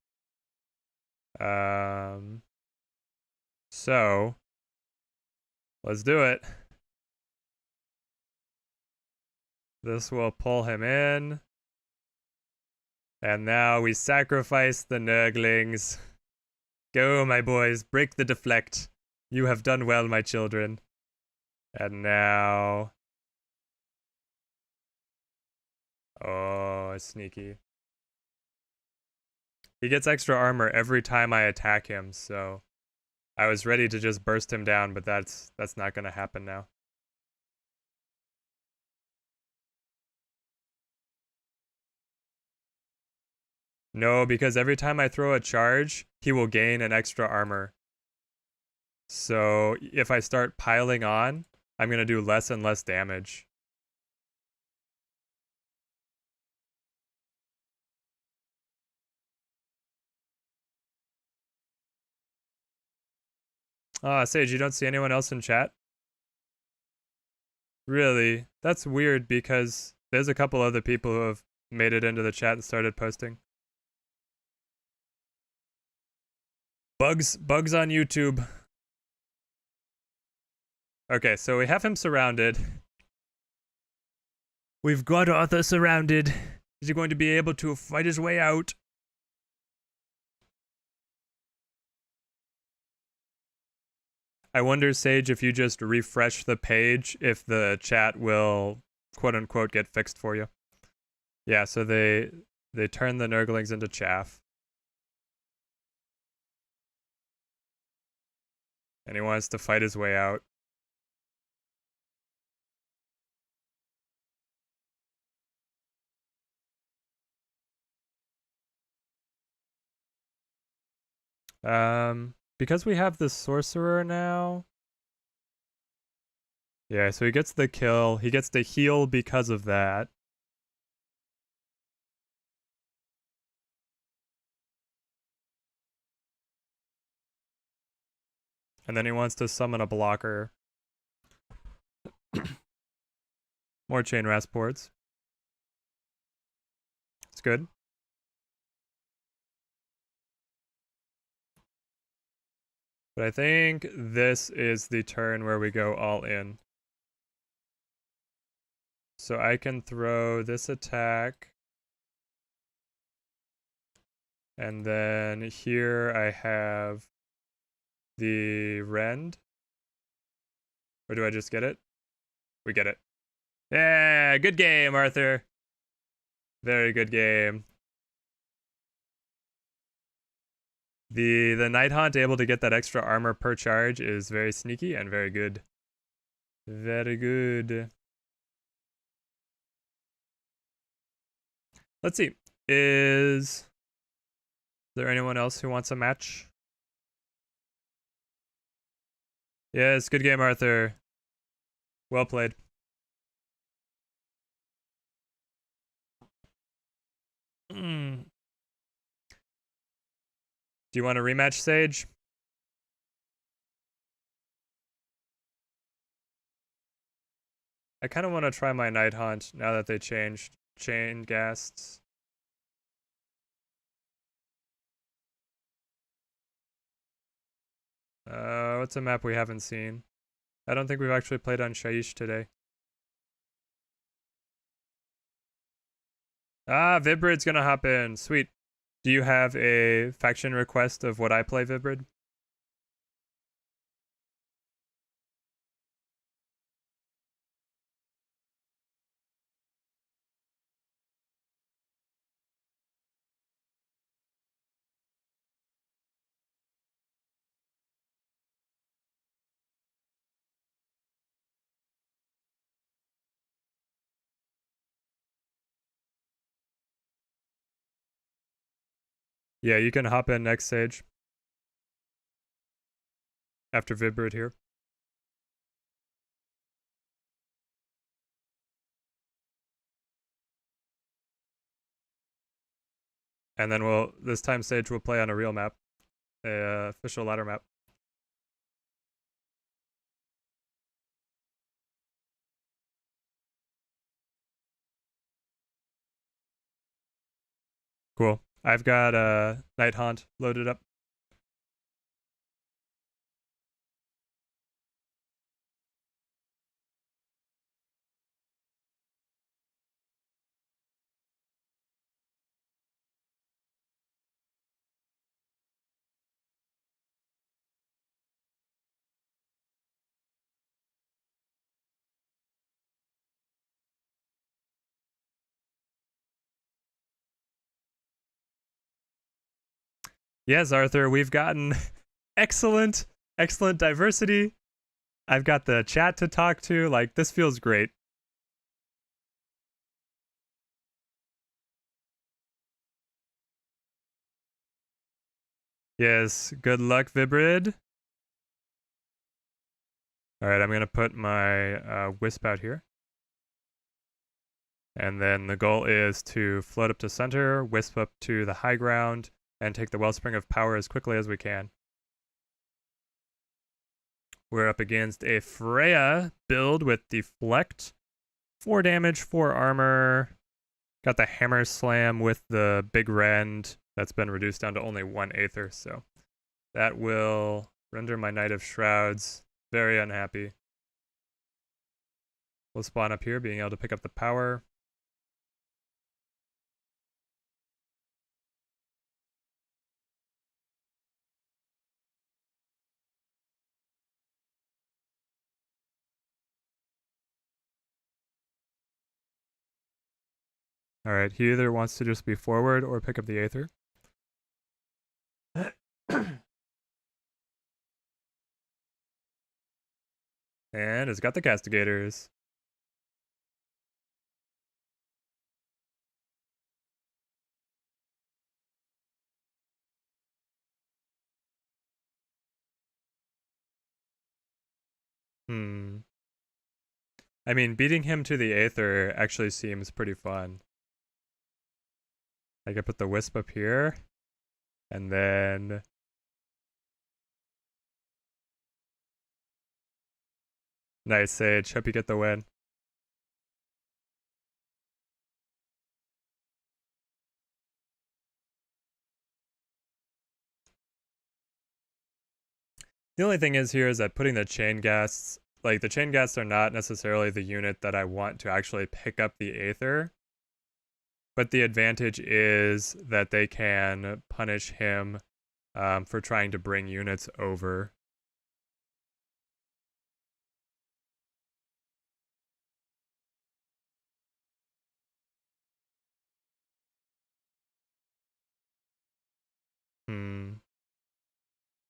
So, let's do it. This will pull him in. And now we sacrifice the Nurglings. Go, my boys, break the deflect. You have done well, my children. And now... Oh, sneaky. He gets extra armor every time I attack him, so... I was ready to just burst him down, but that's not gonna happen now. No, because every time I throw a charge, he will gain an extra armor. So if I start piling on, I'm gonna do less and less damage. Ah, Sage, you don't see anyone else in chat? Really? That's weird because there's a couple other people who have made it into the chat and started posting. Bugs on YouTube. Okay, so we have him surrounded. We've got Arthur surrounded. Is he going to be able to fight his way out? I wonder, Sage, if you just refresh the page, if the chat will quote-unquote get fixed for you. Yeah, so they turn the Nurglings into chaff. And he wants to fight his way out. Because we have the sorcerer now. Yeah, so he gets the kill. He gets to heal because of that. And then he wants to summon a blocker. More chain Rasports. It's good. But I think this is the turn where we go all in. So I can throw this attack. And then here I have the Rend. Or do I just get it? We get it. Yeah, good game, Arthur. Very good game. The Night Haunt able to get that extra armor per charge is very sneaky and very good. Very good. Let's see. Is there anyone else who wants a match? Yes, good game, Arthur. Well played. Do you want a rematch, Sage? I kind of want to try my Night Hunt now that they changed chain ghasts. What's a map we haven't seen? I don't think we've actually played on Shaiish today. Ah, Vibrid's gonna hop in. Sweet. Do you have a faction request of what I play, Vibrid? Yeah, you can hop in next Sage. After Vibrid here. And then this time Sage will play on a real map. A official ladder map. Cool. I've got Night Haunt loaded up. Yes, Arthur, we've gotten excellent diversity. I've got the chat to talk to. Like, this feels great. Yes, good luck, Vibrid. All right, I'm going to put my Wisp out here. And then the goal is to float up to center, Wisp up to the high ground, and take the Wellspring of Power as quickly as we can. We're up against a Freya build with Deflect. 4 damage, 4 armor. Got the Hammer Slam with the Big Rend. That's been reduced down to only 1 Aether, so that will render my Knight of Shrouds very unhappy. We'll spawn up here, being able to pick up the power. Alright, he either wants to just be forward or pick up the Aether. And it's got the Castigators. I mean, beating him to the Aether actually seems pretty fun. I could put the Wisp up here, and then nice Sage. Hope you get the win. The only thing is here is that putting the chain ghasts, like the chain ghasts are not necessarily the unit that I want to actually pick up the Aether. But the advantage is that they can punish him for trying to bring units over.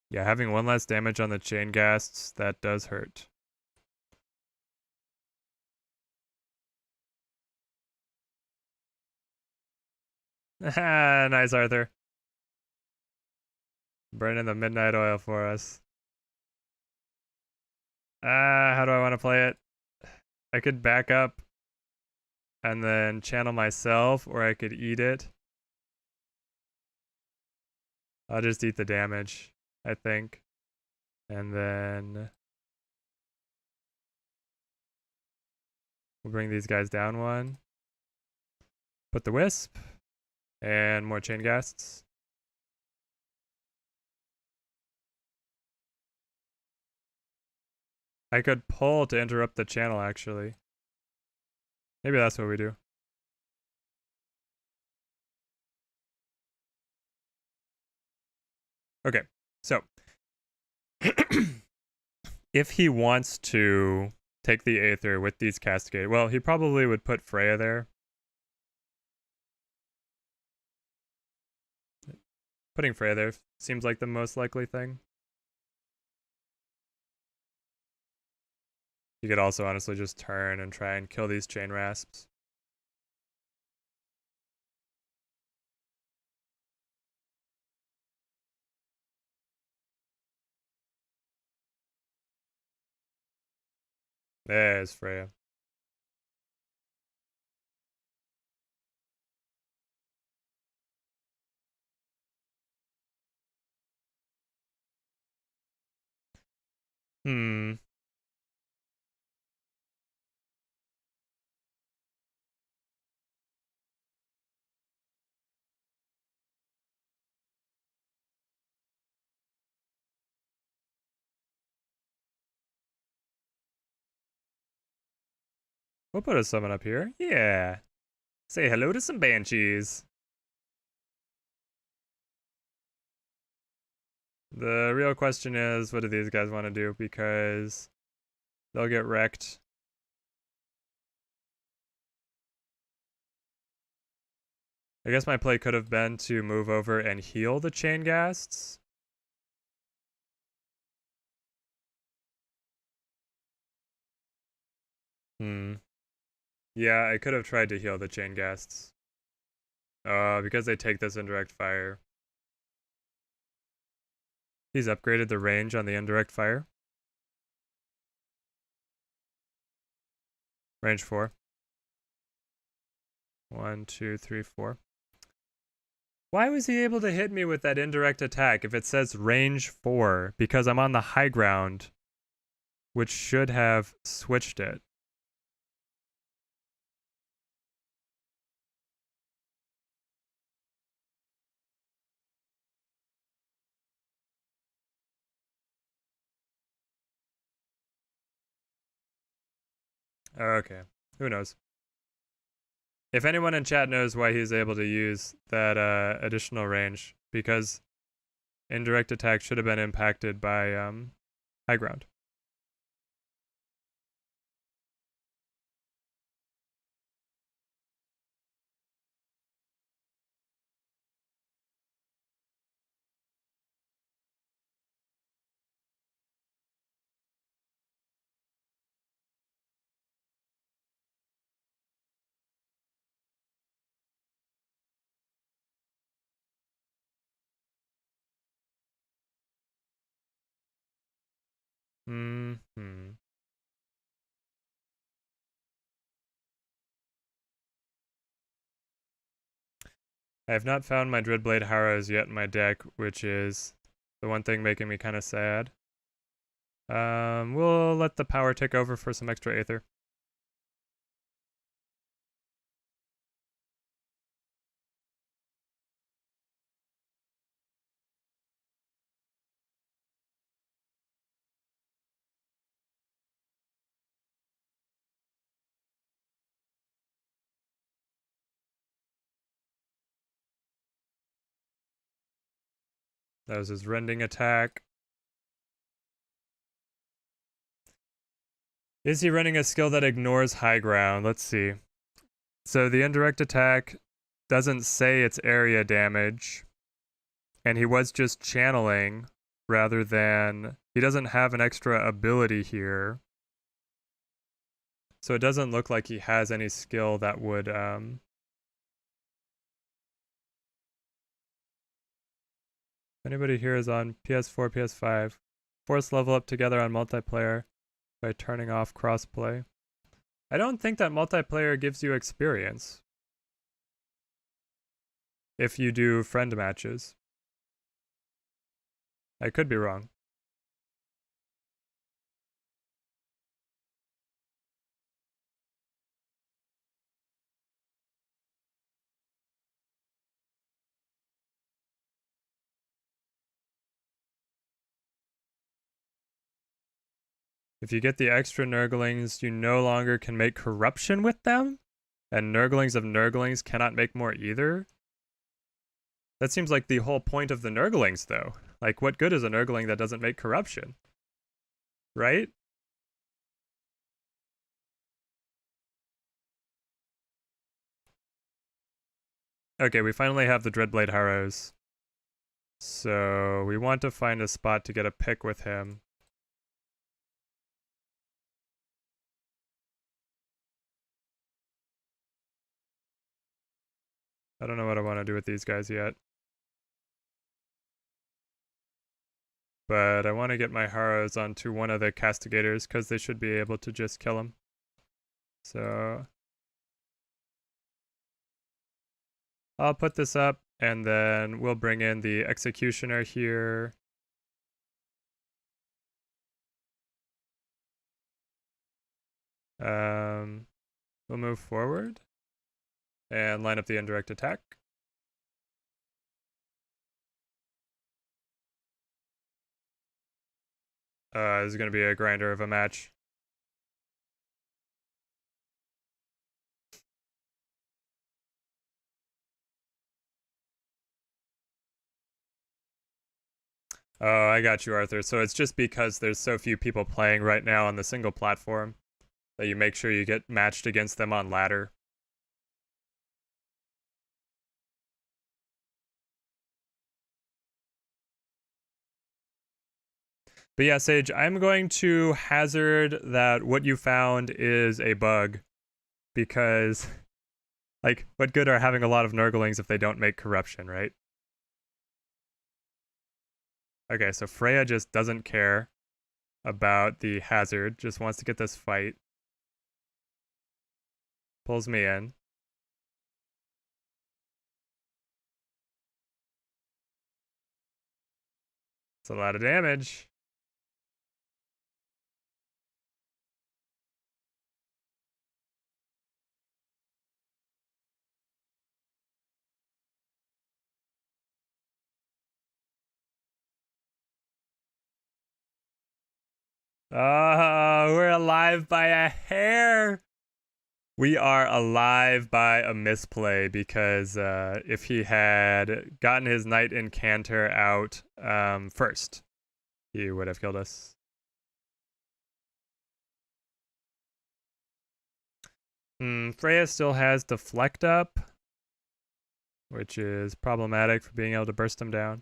Yeah, having 1 less damage on the chain ghasts, that does hurt. Nice, Arthur. Burning the midnight oil for us. How do I want to play it? I could back up and then channel myself, or I could eat it. I'll just eat the damage, I think. And then we'll bring these guys down one. Put the wisp. And more chain ghasts. I could pull to interrupt the channel, actually. Maybe that's what we do. Okay, so if he wants to take the Aether with these Cascade, well, he probably would put Freya there. Putting Freya there seems like the most likely thing. You could also honestly just turn and try and kill these chain rasps. There's Freya. We'll put a summon up here. Yeah. Say hello to some banshees. The real question is, what do these guys want to do? Because they'll get wrecked. I guess my play could have been to move over and heal the chain ghasts. Yeah, I could have tried to heal the chain ghasts. Because they take this indirect fire. He's upgraded the range on the indirect fire. Range 4. 1, 2, 3, 4. Why was he able to hit me with that indirect attack if it says range 4? Because I'm on the high ground, which should have switched it. Okay, who knows? If anyone in chat knows why he's able to use that additional range, because indirect attack should have been impacted by high ground. I have not found my Dreadblade Harrows yet in my deck, which is the one thing making me kind of sad. We'll let the power take over for some extra Aether. That was his rending attack. Is he running a skill that ignores high ground? Let's see. So the indirect attack doesn't say it's area damage. And he was just channeling rather than... He doesn't have an extra ability here. So it doesn't look like he has any skill that would... Anybody here is on PS4, PS5. Force level up together on multiplayer by turning off crossplay. I don't think that multiplayer gives you experience if you do friend matches. I could be wrong. If you get the extra Nurglings, you no longer can make corruption with them? And Nurglings of Nurglings cannot make more either? That seems like the whole point of the Nurglings, though. Like, what good is a Nurgling that doesn't make corruption? Right? Okay, we finally have the Dreadblade Harrows. So, we want to find a spot to get a pick with him. I don't know what I want to do with these guys yet. But I want to get my Harrows onto one of the Castigators, because they should be able to just kill him. So I'll put this up, and then we'll bring in the Executioner here. We'll move forward and line up the indirect attack. This is going to be a grinder of a match. Oh, I got you, Arthur. So it's just because there's so few people playing right now on the single platform that you make sure you get matched against them on ladder. But yeah, Sage, I'm going to hazard that what you found is a bug, because, like, what good are having a lot of Nurglings if they don't make corruption, right? Okay, so Freya just doesn't care about the hazard, just wants to get this fight. Pulls me in. It's a lot of damage. Oh, we're alive by a hair. We are alive by a misplay, because if he had gotten his Knight Incanter out first, he would have killed us. Freya still has Deflect up, which is problematic for being able to burst him down.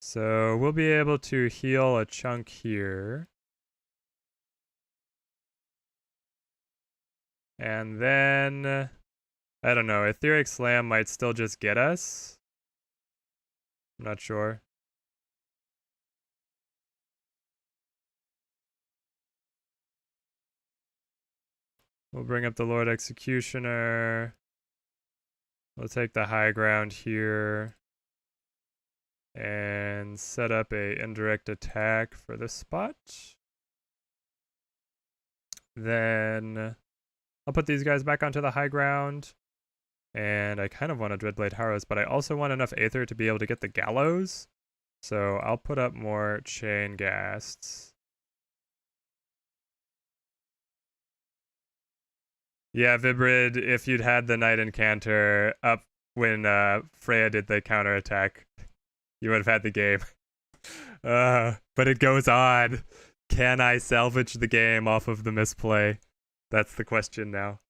So we'll be able to heal a chunk here. And then, I don't know, Etheric Slam might still just get us. I'm not sure. We'll bring up the Lord Executioner. We'll take the high ground here and set up a indirect attack for this spot. Then I'll put these guys back onto the high ground. And I kind of want a Dreadblade Harrows, but I also want enough Aether to be able to get the Gallows. So I'll put up more Chain Ghasts. Yeah, Vibrid, if you'd had the Knight Incanter up when Freya did the counterattack, you would have had the game. But it goes on. Can I salvage the game off of the misplay? That's the question now.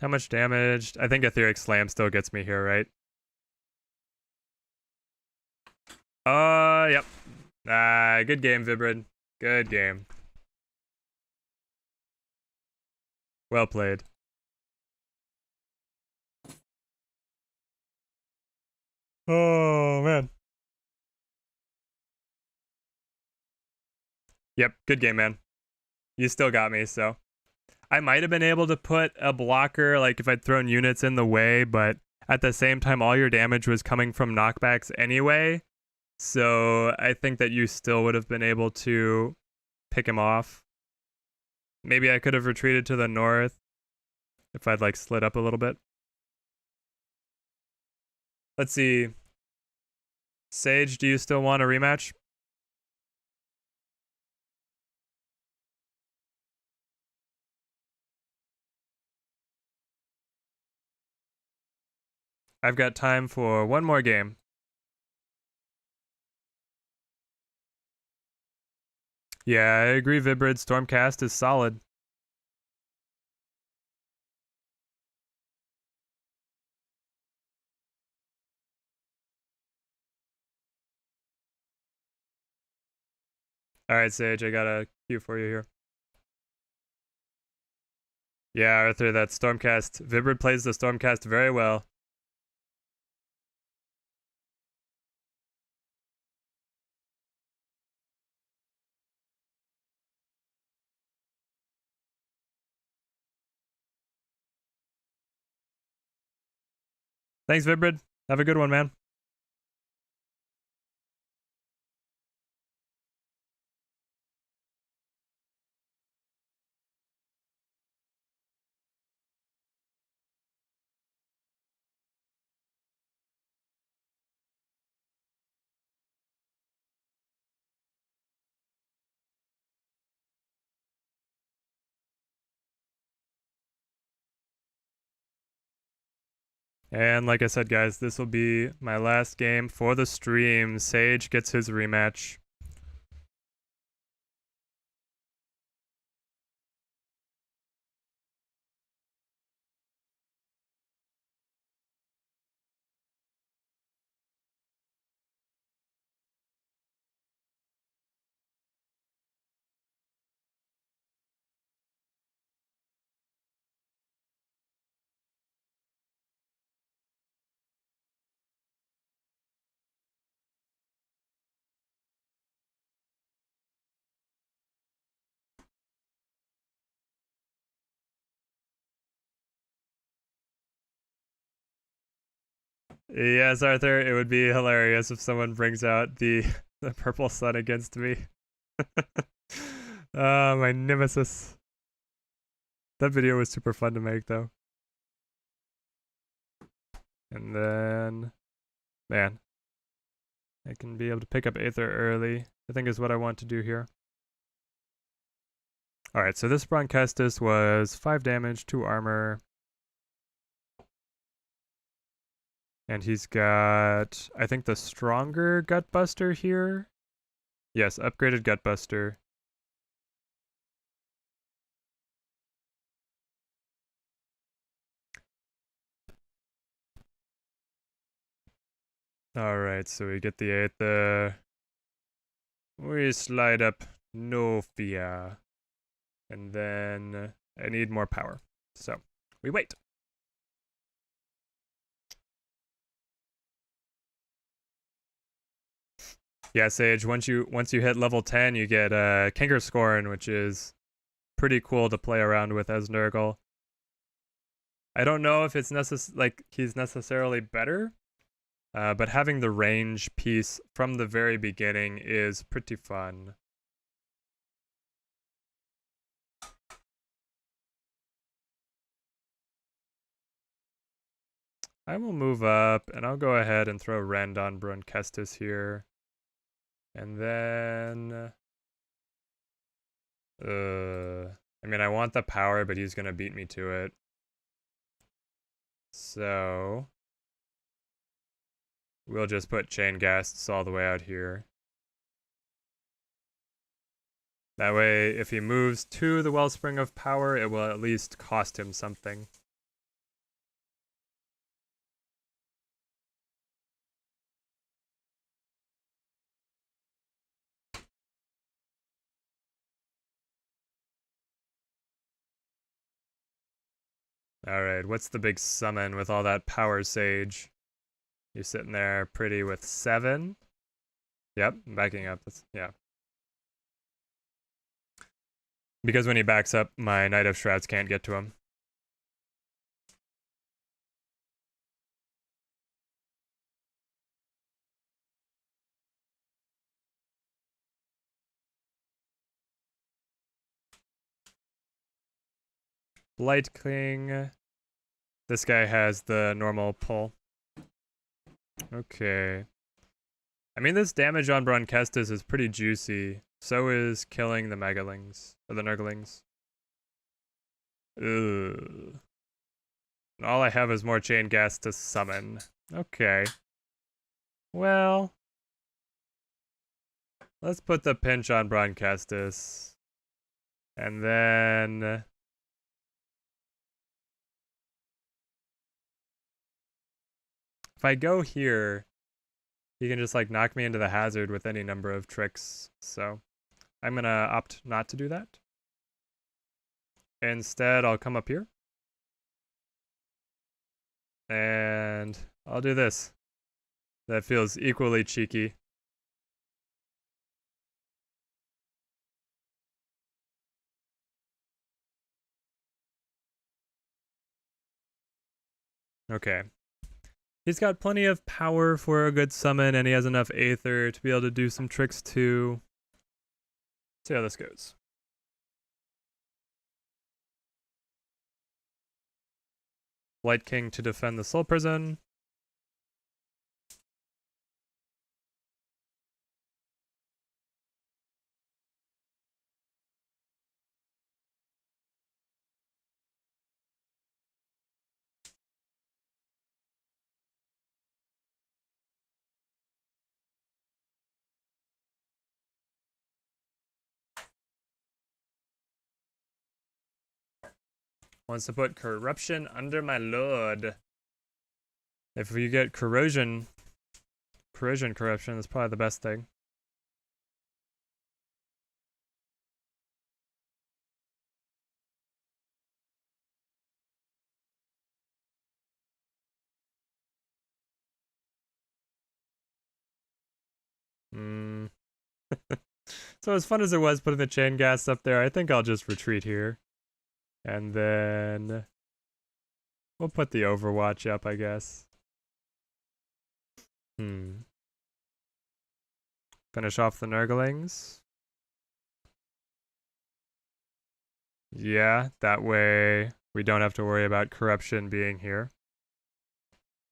How much damage? I think Etheric Slam still gets me here, right? Yep. Good game, Vibrid. Good game. Well played. Oh, man. Yep, good game, man. You still got me, so. I might have been able to put a blocker, like if I'd thrown units in the way, but at the same time, all your damage was coming from knockbacks anyway. So I think that you still would have been able to pick him off. Maybe I could have retreated to the north if I'd like slid up a little bit. Let's see. Sage, do you still want a rematch? I've got time for one more game. Yeah, I agree, Vibrid. Stormcast is solid. All right, Sage, I got a cue for you here. Yeah, Arthur, that Stormcast. Vibrid plays the Stormcast very well. Thanks, Vibrid. Have a good one, man. And like I said, guys, this will be my last game for the stream. Sage gets his rematch. Yes, Arthur, it would be hilarious if someone brings out the purple sun against me. My nemesis. That video was super fun to make, though. And then, man, I can be able to pick up Aether early, I think is what I want to do here. Alright, so this Bronchestus was 5 damage, 2 armor. And he's got, I think, the stronger Gutbuster here. Yes, upgraded Gutbuster. Alright, so we get the Aether. We slide up Nofia. And then I need more power. So we wait. Yeah, Sage, once you hit level 10, you get Kangaskorn, which is pretty cool to play around with as Nurgle. I don't know if it's he's necessarily better, but having the range piece from the very beginning is pretty fun. I will move up, and I'll go ahead and throw Rend on Bronchestus here. And then... I mean, I want the power, but he's going to beat me to it. So... we'll just put Chain Ghasts all the way out here. That way, if he moves to the Wellspring of Power, it will at least cost him something. Alright, what's the big summon with all that power sage? You're sitting there pretty with 7. Yep, backing up. Yeah. Because when he backs up, my Knight of Shrouds can't get to him. Light King. This guy has the normal pull. Okay. I mean, this damage on Bronkestis is pretty juicy. So is killing the Megalings, or the Nurglings. Ugh. And all I have is more chain gas to summon. Okay. Well, let's put the pinch on Bronkestis. And then if I go here, he can just like knock me into the hazard with any number of tricks. So I'm gonna opt not to do that. Instead, I'll come up here. And I'll do this. That feels equally cheeky. Okay. He's got plenty of power for a good summon, and he has enough Aether to be able to do some tricks too. See how this goes. Light King to defend the Soul Prison. Wants to put corruption under my lord. If we get corrosion corruption, that's probably the best thing. So as fun as it was putting the chain gas up there, I think I'll just retreat here. And then we'll put the Overwatch up, I guess. Finish off the Nurglings. Yeah, that way we don't have to worry about corruption being here.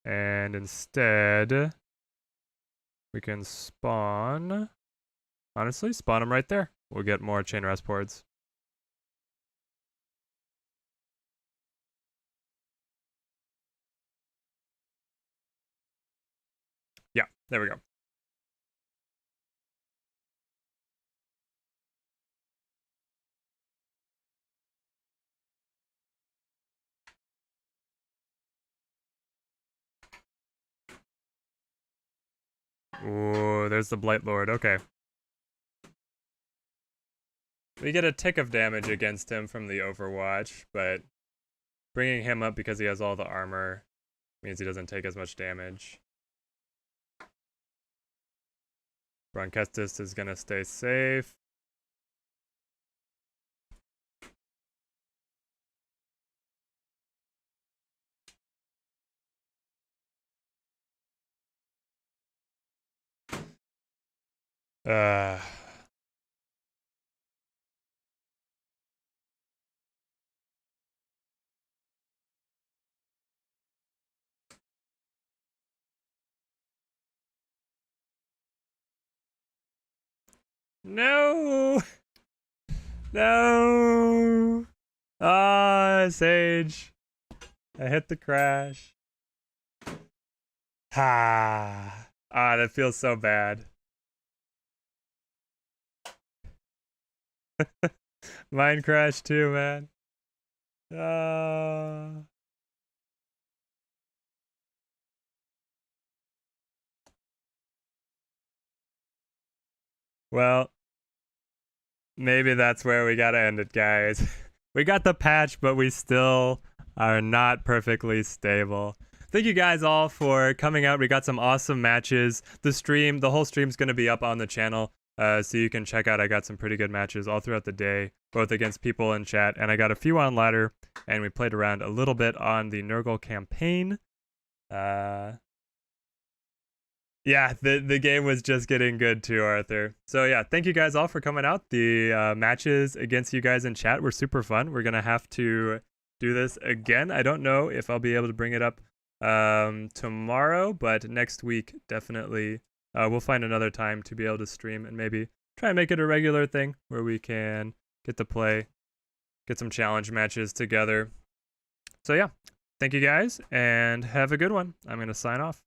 And instead, we can spawn. Honestly, spawn them right there. We'll get more chain resports. Yeah, there we go. Ooh, there's the Blight Lord. Okay. We get a tick of damage against him from the Overwatch, but bringing him up because he has all the armor means he doesn't take as much damage. Bronkestis is gonna stay safe. No! No! Ah, Sage. I hit the crash. Ha! Ah, that feels so bad. Mine crashed too, man. Well, maybe that's where we gotta end it, guys. We got the patch, but we still are not perfectly stable. Thank you guys all for coming out. We got some awesome matches. The whole stream's going to be up on the channel, so you can check out. I got some pretty good matches all throughout the day, both against people in chat, and I got a few on ladder, and we played around a little bit on the Nurgle campaign. Yeah, the game was just getting good too, Arthur. So yeah, thank you guys all for coming out. The matches against you guys in chat were super fun. We're going to have to do this again. I don't know if I'll be able to bring it up tomorrow, but next week definitely we'll find another time to be able to stream and maybe try and make it a regular thing where we can get to play, get some challenge matches together. So yeah, thank you guys and have a good one. I'm going to sign off.